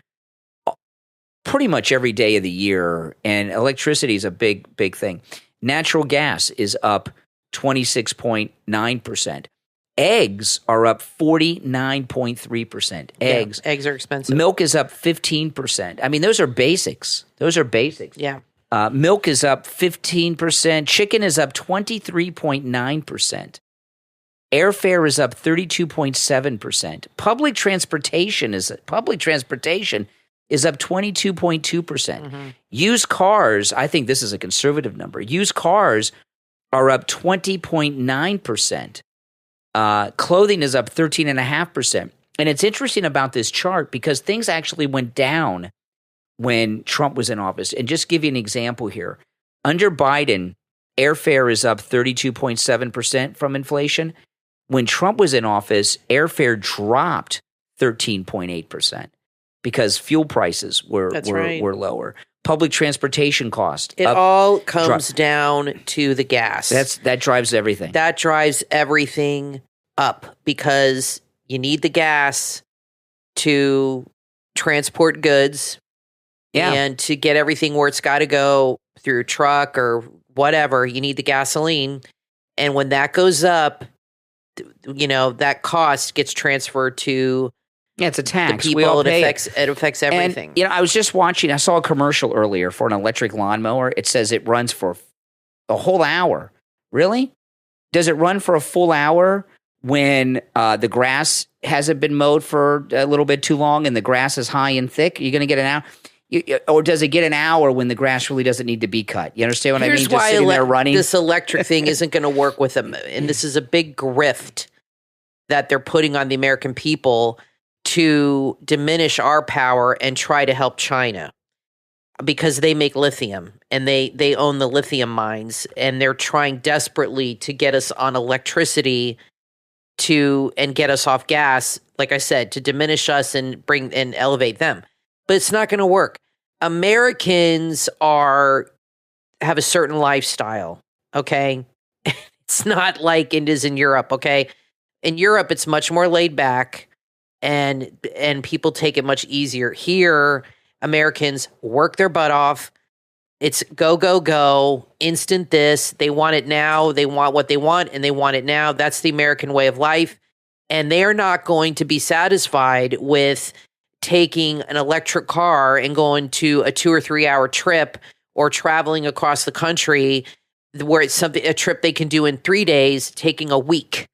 pretty much every day of the year, and electricity is a big thing. Natural gas is up 26.9%. Eggs are up 49.3%. Eggs. Yeah, eggs are expensive. Milk is up 15%. I mean, those are basics. Yeah. Milk is up 15%. Chicken is up 23.9%. Airfare is up 32.7%. Public transportation is up 22.2%. Used cars, I think this is a conservative number. Used cars are up 20.9%. Clothing is up 13.5%. And it's interesting about this chart because things actually went down when Trump was in office. And just give you an example here. Under Biden, airfare is up 32.7% from inflation. When Trump was in office, airfare dropped 13.8% because fuel prices were lower. Public transportation cost. It all comes down to the gas. That drives everything. That drives everything up because you need the gas to transport goods and to get everything where it's got to go through a truck or whatever. You need the gasoline. And when that goes up, that cost gets transferred to it's a tax. The people, it affects everything. And, I was just watching, I saw a commercial earlier for an electric lawnmower. It says it runs for a whole hour. Really? Does it run for a full hour when the grass hasn't been mowed for a little bit too long and the grass is high and thick? You're going to get an hour? Or does it get an hour when the grass really doesn't need to be cut? You understand what I mean? Here's why sitting there running. This electric thing isn't going to work with them. And this is a big grift that they're putting on the American people to diminish our power and try to help China because they make lithium and they own the lithium mines, and they're trying desperately to get us on electricity and get us off gas, like I said, to diminish us and elevate them. But it's not going to work. Americans have a certain lifestyle, okay? It's not like it is in Europe, okay? In Europe, it's much more laid back. And people take it much easier. Here, Americans work their butt off. It's go, instant this. They want it now. They want what they want, and they want it now. That's the American way of life. And they are not going to be satisfied with taking an electric car and going to a 2 or 3 hour trip or traveling across the country where it's a trip they can do in 3 days, taking a week.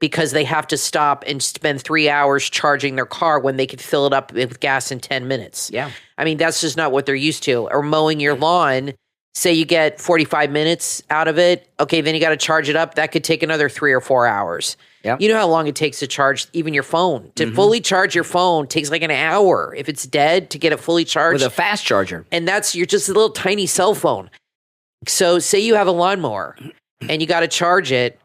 Because they have to stop and spend 3 hours charging their car when they could fill it up with gas in 10 minutes. Yeah. I mean, that's just not what they're used to. Or mowing your lawn, say you get 45 minutes out of it. Okay, then you got to charge it up. That could take another 3 or 4 hours. Yep. You know how long it takes to charge even your phone? To fully charge your phone takes like an hour. If it's dead, to get it fully charged. With a fast charger. And you're just a little tiny cell phone. So say you have a lawnmower. and you got to charge it.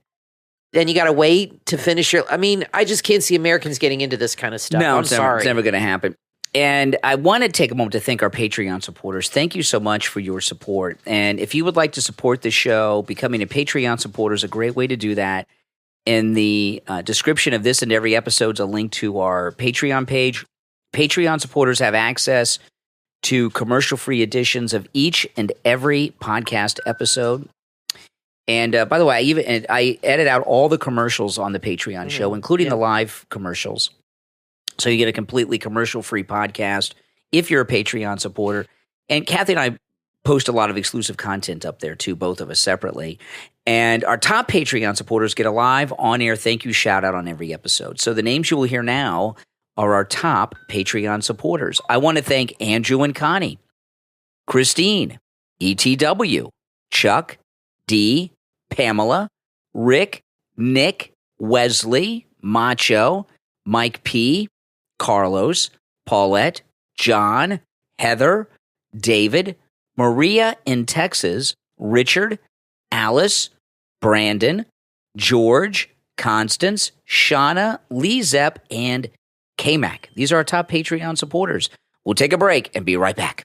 Then you got to wait to finish your. I mean, I just can't see Americans getting into this kind of stuff. No, I'm sorry. It's never going to happen. And I want to take a moment to thank our Patreon supporters. Thank you so much for your support. And if you would like to support the show, becoming a Patreon supporter is a great way to do that. In the description of this and every episode is a link to our Patreon page. Patreon supporters have access to commercial-free editions of each and every podcast episode. And by the way, I edit out all the commercials on the Patreon show, including the live commercials. So you get a completely commercial-free podcast if you're a Patreon supporter. And Kathy and I post a lot of exclusive content up there, too, both of us separately. And our top Patreon supporters get a live on-air thank you shout-out on every episode. So the names you will hear now are our top Patreon supporters. I want to thank Andrew and Connie, Christine, ETW, Chuck, D, Pamela, Rick, Nick, Wesley, Macho, Mike P., Carlos, Paulette, John, Heather, David, Maria in Texas, Richard, Alice, Brandon, George, Constance, Shawna, LeeZep, and K-Mac. These are our top Patreon supporters. We'll take a break and be right back.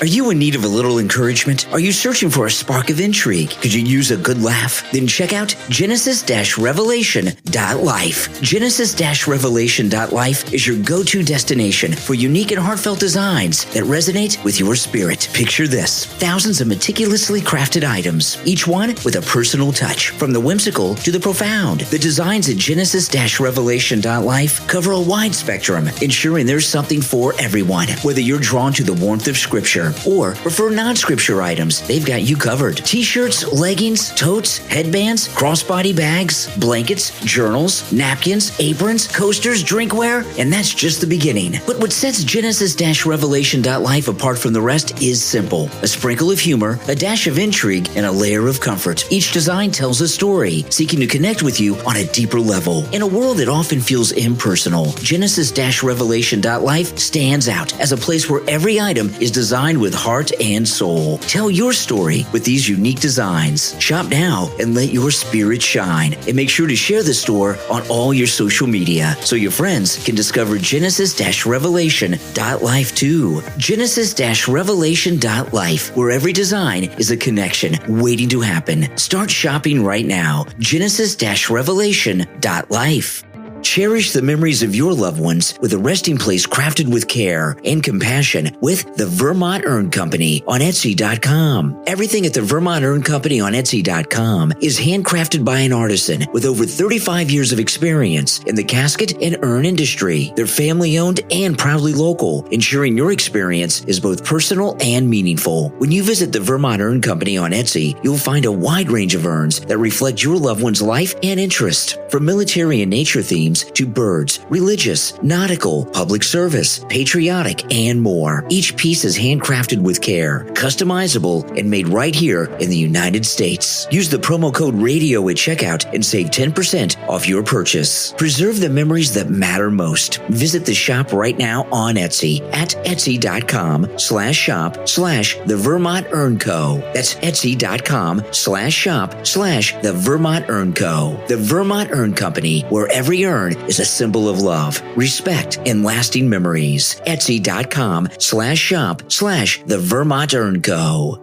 Are you in need of a little encouragement? Are you searching for a spark of intrigue? Could you use a good laugh? Then check out Genesis-Revelation.life. Genesis-Revelation.life is your go-to destination for unique and heartfelt designs that resonate with your spirit. Picture this: thousands of meticulously crafted items, each one with a personal touch, from the whimsical to the profound. The designs at Genesis-Revelation.life cover a wide spectrum, ensuring there's something for everyone. Whether you're drawn to the warmth of Scripture or prefer non-scripture items, they've got you covered. T-shirts, leggings, totes, headbands, crossbody bags, blankets, journals, napkins, aprons, coasters, drinkware, and that's just the beginning. But what sets Genesis-Revelation.life apart from the rest is simple: a sprinkle of humor, a dash of intrigue, and a layer of comfort. Each design tells a story, seeking to connect with you on a deeper level. In a world that often feels impersonal, Genesis-Revelation.life stands out as a place where every item is designed with heart and soul. Tell your story with these unique designs. Shop now and let your spirit shine. And make sure to share the store on all your social media so your friends can discover Genesis-Revelation.life too. Genesis-Revelation.life, where every design is a connection waiting to happen. Start shopping right now. Genesis-Revelation.life. Cherish the memories of your loved ones with a resting place crafted with care and compassion with the Vermont Urn Company on Etsy.com. Everything at the Vermont Urn Company on Etsy.com is handcrafted by an artisan with over 35 years of experience in the casket and urn industry. They're family-owned and proudly local, ensuring your experience is both personal and meaningful. When you visit the Vermont Urn Company on Etsy, you'll find a wide range of urns that reflect your loved one's life and interest. From military and nature themes to birds, religious, nautical, public service, patriotic, and more. Each piece is handcrafted with care, customizable, and made right here in the United States. Use the promo code RADIO at checkout and save 10% off your purchase. Preserve the memories that matter most. Visit the shop right now on Etsy at etsy.com/shop/the Vermont Urn Co. That's etsy.com/shop/the Vermont Urn Co. The Vermont Urn Company, where every urn is a symbol of love, respect, and lasting memories. Etsy.com/shop/the Vermont Urn Co.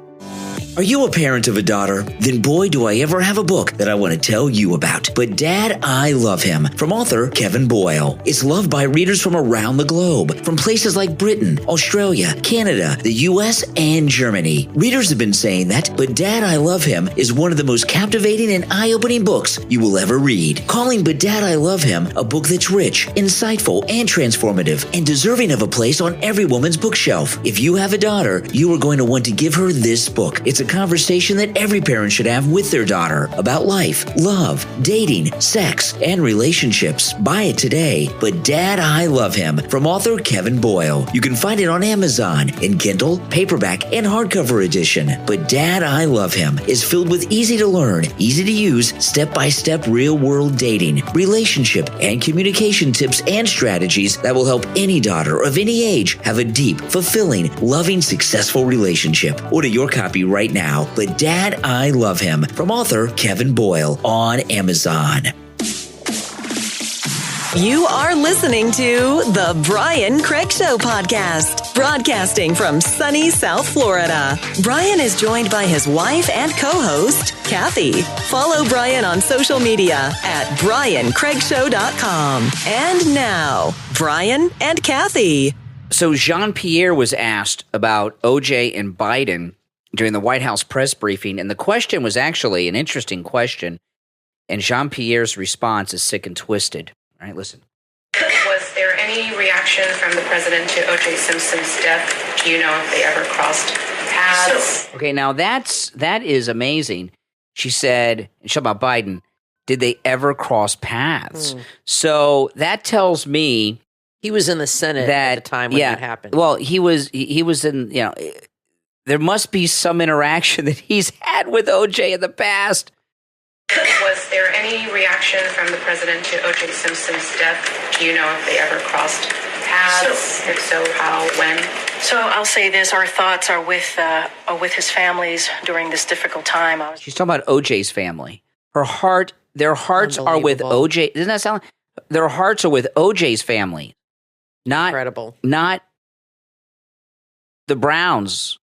Are you a parent of a daughter? Then boy, do I ever have a book that I want to tell you about. But Dad, I Love Him, from author Kevin Boyle. It's loved by readers from around the globe, from places like Britain, Australia, Canada, the US, and Germany. Readers have been saying that, but Dad, I Love Him is one of the most captivating and eye-opening books you will ever read. Calling But Dad, I Love Him a book that's rich, insightful, and transformative, and deserving of a place on every woman's bookshelf. If you have a daughter, you are going to want to give her this book. It's a conversation that every parent should have with their daughter about life, love, dating, sex, and relationships. Buy it today. But Dad, I Love Him, from author Kevin Boyle. You can find it on Amazon in Kindle, paperback, and hardcover edition. But Dad, I Love Him is filled with easy-to-learn, easy-to-use, step-by-step real-world dating, relationship, and communication tips and strategies that will help any daughter of any age have a deep, fulfilling, loving, successful relationship. Order your copy right right now, but Dad, I Love Him from author Kevin Boyle on Amazon. You are listening to the Brian Craig Show podcast, broadcasting from sunny South Florida. Brian is joined by his wife and co-host, Kathy. Follow Brian on social media at briancraigshow.com. And now, Brian and Kathy. So Jean-Pierre was asked about OJ and Biden during the White House press briefing, and the question was actually an interesting question, and Jean-Pierre's response is sick and twisted. All right, listen. Was there any reaction from the president to OJ Simpson's death? Do you know if they ever crossed paths? Okay, now that is amazing. She said, and about Biden, did they ever cross paths? So that tells me he was in the Senate at the time when that happened. Well, he was in, there must be some interaction that he's had with OJ in the past. Was there any reaction from the president to OJ Simpson's death? Do you know if they ever crossed paths? If so, how, when? So I'll say this: our thoughts are with his families during this difficult time. She's talking about OJ's family. Their hearts are with OJ. Doesn't that sound? Their hearts are with OJ's family, not the Browns,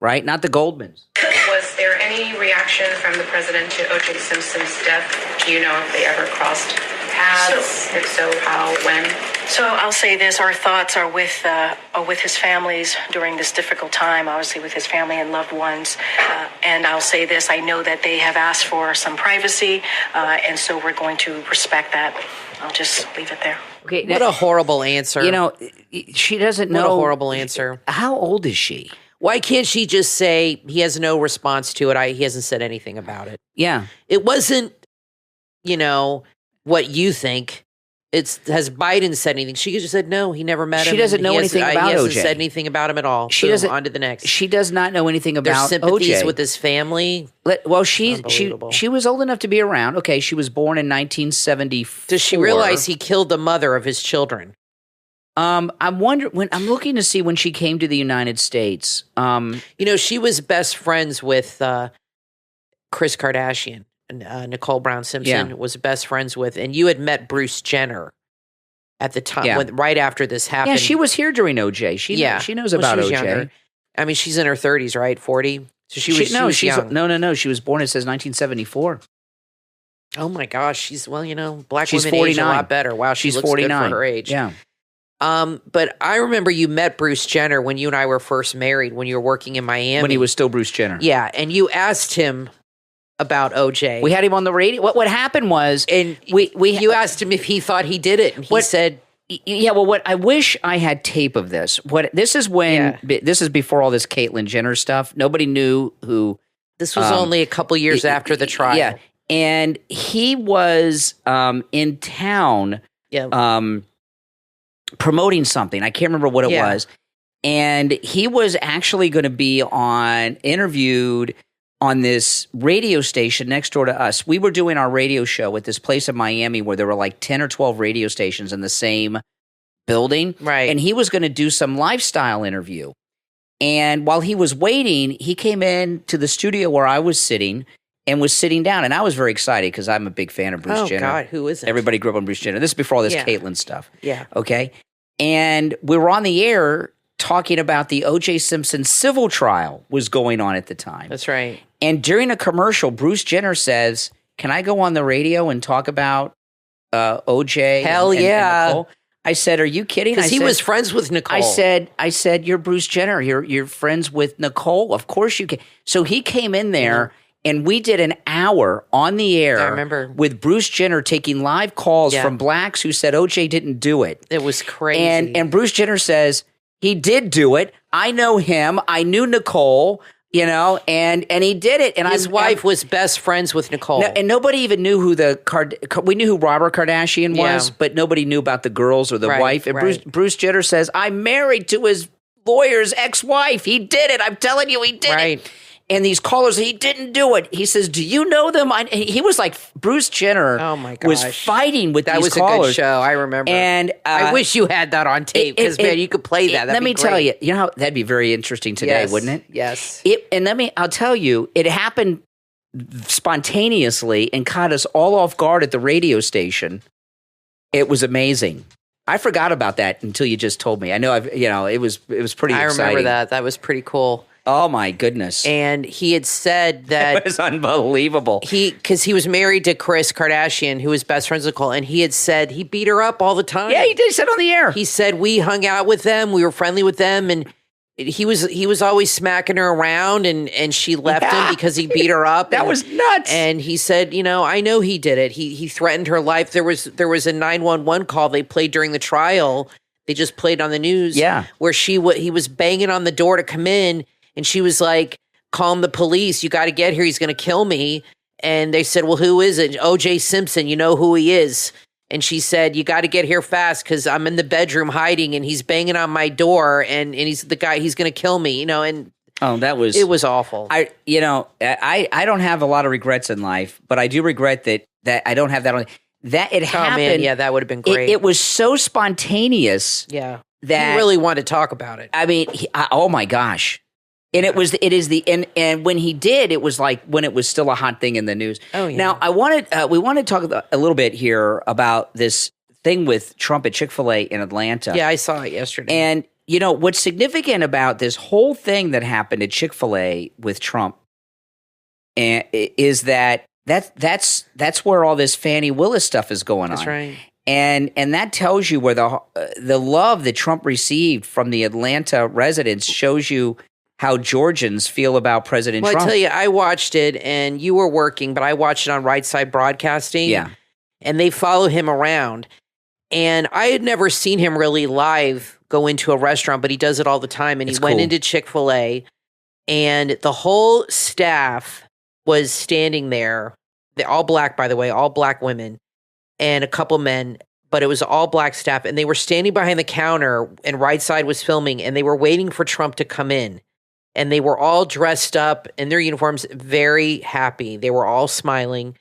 right? Not the Goldmans. Was there any reaction from the president to OJ Simpson's death? Do you know if they ever crossed paths? If so, how, when? So I'll say this: our thoughts are with his families during this difficult time. Obviously, with his family and loved ones. And I'll say this: I know that they have asked for some privacy, and so we're going to respect that. I'll just leave it there. Okay, what a horrible answer. She doesn't know. What a horrible answer. How old is she? Why can't she just say he has no response to it? He hasn't said anything about it. Yeah. It wasn't, what you think. Has Biden said anything? She just said no, he never met him. She doesn't know anything about OJ. He hasn't said anything about him at all. She doesn't. On to the next. She does not know anything about Their sympathies OJ. with his family. Well, she was old enough to be around. Okay, she was born in 1974. Does she realize he killed the mother of his children? I wonder when I'm looking to see when she came to the United States. She was best friends with Kris Kardashian. Nicole Brown Simpson was best friends with, and you had met Bruce Jenner at the time, right after this happened. Yeah, she was here during OJ. She knows about OJ. Younger. I mean, she's in her 30s, right? 40. So she was young. No. She was born. It says 1974. Oh my gosh, she's black she's women 49. age a lot better. Wow, she's looks 49 good for her age. Yeah. But I remember you met Bruce Jenner when you and I were first married, when you were working in Miami. When he was still Bruce Jenner. Yeah, and you asked him about OJ. We had him on the radio. What happened was, and you asked him if he thought he did it, and he said, "Yeah." Well, what I wish I had tape of this. This is before all this Caitlyn Jenner stuff. Nobody knew who. This was only a couple years after the trial. Yeah, and he was in town. Yeah. Promoting something. I can't remember what it was. And he was actually going to be interviewed on this radio station next door to us. We were doing our radio show at this place in Miami where there were like 10 or 12 radio stations in the same building. Right. And he was going to do some lifestyle interview. And while he was waiting, he came in to the studio where I was sitting and was sitting down. And I was very excited because I'm a big fan of Bruce Jenner. Oh, God, who isn't? Everybody grew up on Bruce Jenner. This is before all this Caitlyn stuff. Yeah. Okay. And we were on the air talking about the OJ Simpson civil trial was going on at the time. That's right. And during a commercial, Bruce Jenner says, "Can I go on the radio and talk about OJ?" Hell and yeah. I said, "Are you kidding?" Because he was friends with Nicole. I said, "You're Bruce Jenner. You're friends with Nicole. Of course you can." So he came in there and we did an hour on the air. I remember. With Bruce Jenner taking live calls from blacks who said OJ didn't do it. It was crazy. And Bruce Jenner says, he did do it. I know him. I knew Nicole, and he did it. And his wife was best friends with Nicole. And nobody even knew who we knew who Robert Kardashian was, but nobody knew about the girls or the wife. And Bruce Jenner says, I'm married to his lawyer's ex-wife. He did it. I'm telling you, he did it. And these callers, he didn't do it. He says, "Do you know them?" He was like Bruce Jenner. Oh my gosh. Was fighting with that these was callers. a good show. I remember. And I wish you had that on tape because man, you could play that. Let me tell you, you know how that'd be very interesting today, wouldn't it? Yes. I'll tell you, it happened spontaneously and caught us all off guard at the radio station. It was amazing. I forgot about that until you just told me. I know it was pretty exciting. I remember that. That was pretty cool. Oh my goodness. And he had said that it was unbelievable. Because he was married to Kris Kardashian, who was best friends with Cole, and he had said he beat her up all the time. Yeah, he did. He said on the air. He said we hung out with them, we were friendly with them, and he was always smacking her around, and she left him because he beat her up. That was nuts. And he said, I know he did it. He threatened her life. There was a 911 call they played during the trial. They just played on the news. Yeah, where he was banging on the door to come in. And she was like, "Calm the police. You got to get here. He's going to kill me." And they said, "Well, who is it?" "OJ Simpson. You know who he is." And she said, "You got to get here fast because I'm in the bedroom hiding and he's banging on my door and he's the guy, he's going to kill me, And it was awful. I don't have a lot of regrets in life, but I do regret that I don't have that on. That it happened. Man, yeah, that would have been great. It was so spontaneous. Yeah. That he really wanted to talk about it. I mean, oh my gosh. And and when he did, it was like when it was still a hot thing in the news. Oh yeah. Now we want to talk a little bit here about this thing with Trump at Chick-fil-A in Atlanta. Yeah, I saw it yesterday. And what's significant about this whole thing that happened at Chick-fil-A with Trump, is that's where all this Fannie Willis stuff is going on. That's right. And that tells you where the love that Trump received from the Atlanta residents shows you how Georgians feel about President Trump. I tell you, I watched it, and you were working, but I watched it on Right Side Broadcasting. Yeah. And they follow him around. And I had never seen him really live go into a restaurant, but he does it all the time. And he went into Chick-fil-A, and the whole staff was standing there. They're all black, by the way, all black women, and a couple men, but it was all black staff. And they were standing behind the counter, and Right Side was filming, and they were waiting for Trump to come in. And they were all dressed up in their uniforms, very happy. They were all smiling.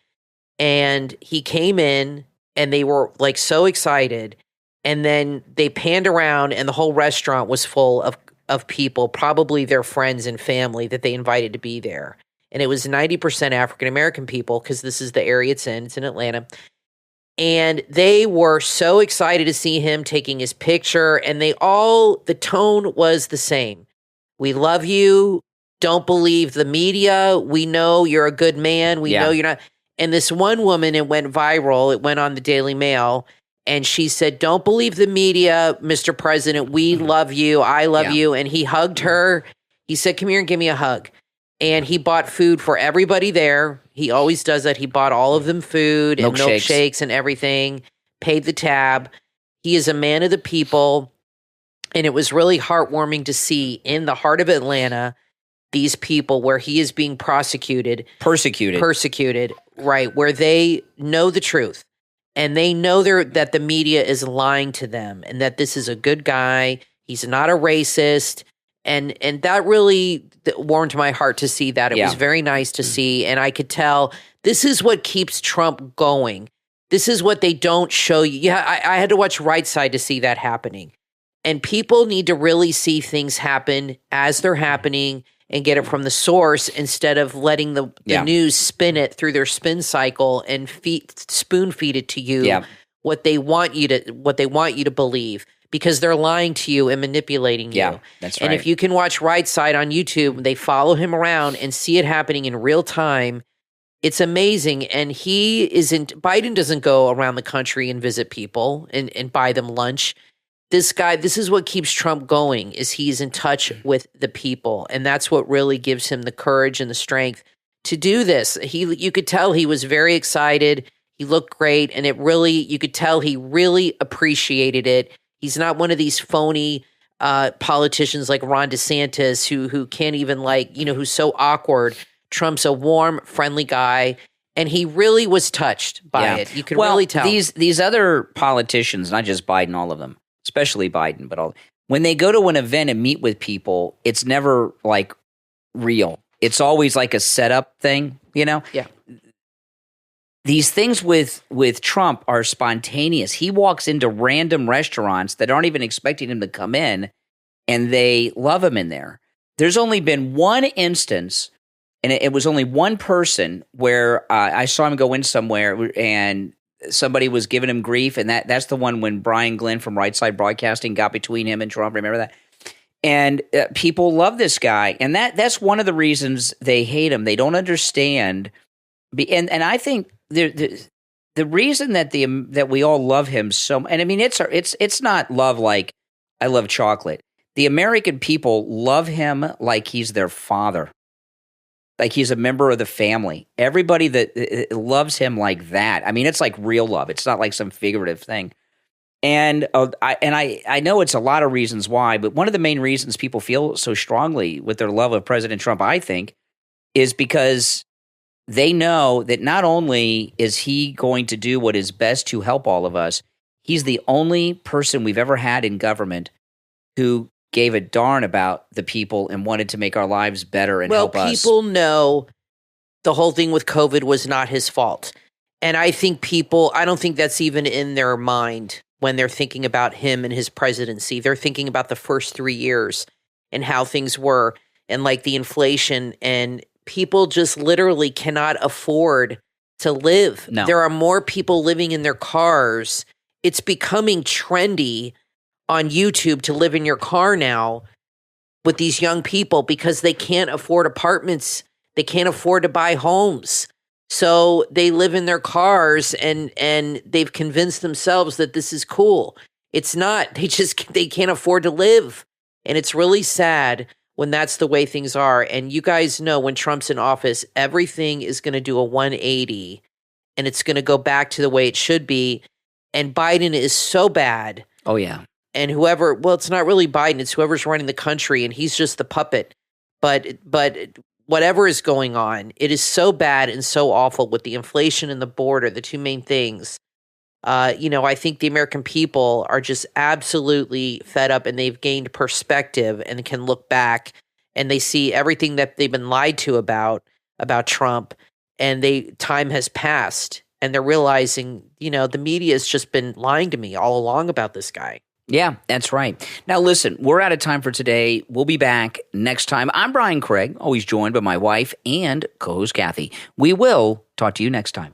And he came in, and they were like so excited. And then they panned around, and the whole restaurant was full of people, probably their friends and family that they invited to be there. And it was 90% African-American people because this is the area it's in. It's in Atlanta. And they were so excited to see him taking his picture. And the tone was the same. "We love you. Don't believe the media. We know you're a good man. We know you're not." And this one woman, it went viral. It went on the Daily Mail. And she said, "Don't believe the media, Mr. President. We love you. I love you." And he hugged her. He said, "Come here and give me a hug." And he bought food for everybody there. He always does that. He bought all of them food and milkshakes and everything, paid the tab. He is a man of the people. And it was really heartwarming to see in the heart of Atlanta, these people where he is being persecuted, right, where they know the truth and they know that the media is lying to them and that this is a good guy. He's not a racist. And that really warmed my heart to see that. It was very nice to see. And I could tell this is what keeps Trump going. This is what they don't show you. Yeah, I had to watch Right Side to see that happening. And people need to really see things happen as they're happening and get it from the source instead of letting the news spin it through their spin cycle and spoon feed it to you what they want you to believe, because they're lying to you and manipulating you. Yeah, that's right. And if you can watch Right Side on YouTube, they follow him around and see it happening in real time. It's amazing. And Biden doesn't go around the country and visit people and buy them lunch. This guy, this is what keeps Trump going, is he's in touch with the people. And that's what really gives him the courage and the strength to do this. You could tell he was very excited. He looked great. And you could tell he really appreciated it. He's not one of these phony politicians like Ron DeSantis who can't even who's so awkward. Trump's a warm, friendly guy. And he really was touched by it. You could really tell. These other politicians, not just Biden, all of them, especially Biden, but when they go to an event and meet with people, it's never like real. it's always like a setup thing, Yeah. These things with Trump are spontaneous. He walks into random restaurants that aren't even expecting him to come in, and they love him in there. There's only been one instance, and it was only one person where I saw him go in somewhere and somebody was giving him grief, and that's the one when Brian Glenn from Right Side Broadcasting got between him and Trump. Remember that? And people love this guy, and that's one of the reasons they hate him. They don't understand, and I think the reason that that we all love him so, and I mean it's not love like I love chocolate. The American people love him like he's their father, like he's a member of the family. Everybody that loves him like that. I mean, it's like real love. It's not like some figurative thing. And I know it's a lot of reasons why, but one of the main reasons people feel so strongly with their love of President Trump, I think, is because they know that not only is he going to do what is best to help all of us, he's the only person we've ever had in government who gave a darn about the people and wanted to make our lives better and help us. Well, people know the whole thing with COVID was not his fault. And I think I don't think that's even in their mind when they're thinking about him and his presidency. They're thinking about the first 3 years and how things were and like the inflation, and people just literally cannot afford to live. No. There are more people living in their cars. It's becoming trendy on YouTube to live in your car now with these young people because they can't afford apartments. They can't afford to buy homes. So they live in their cars and they've convinced themselves that this is cool. It's not. They can't afford to live. And it's really sad when that's the way things are. And you guys know when Trump's in office, everything is going to do a 180 and it's going to go back to the way it should be. And Biden is so bad. Oh, yeah. And it's not really Biden, it's whoever's running the country, and he's just the puppet. But whatever is going on, it is so bad and so awful with the inflation and the border, the two main things. I think the American people are just absolutely fed up, and they've gained perspective and can look back, and they see everything that they've been lied to about Trump, and time has passed, and they're realizing, the media has just been lying to me all along about this guy. Yeah, that's right. Now, listen, we're out of time for today. We'll be back next time. I'm Brian Craig, always joined by my wife and co-host Kathy. We will talk to you next time.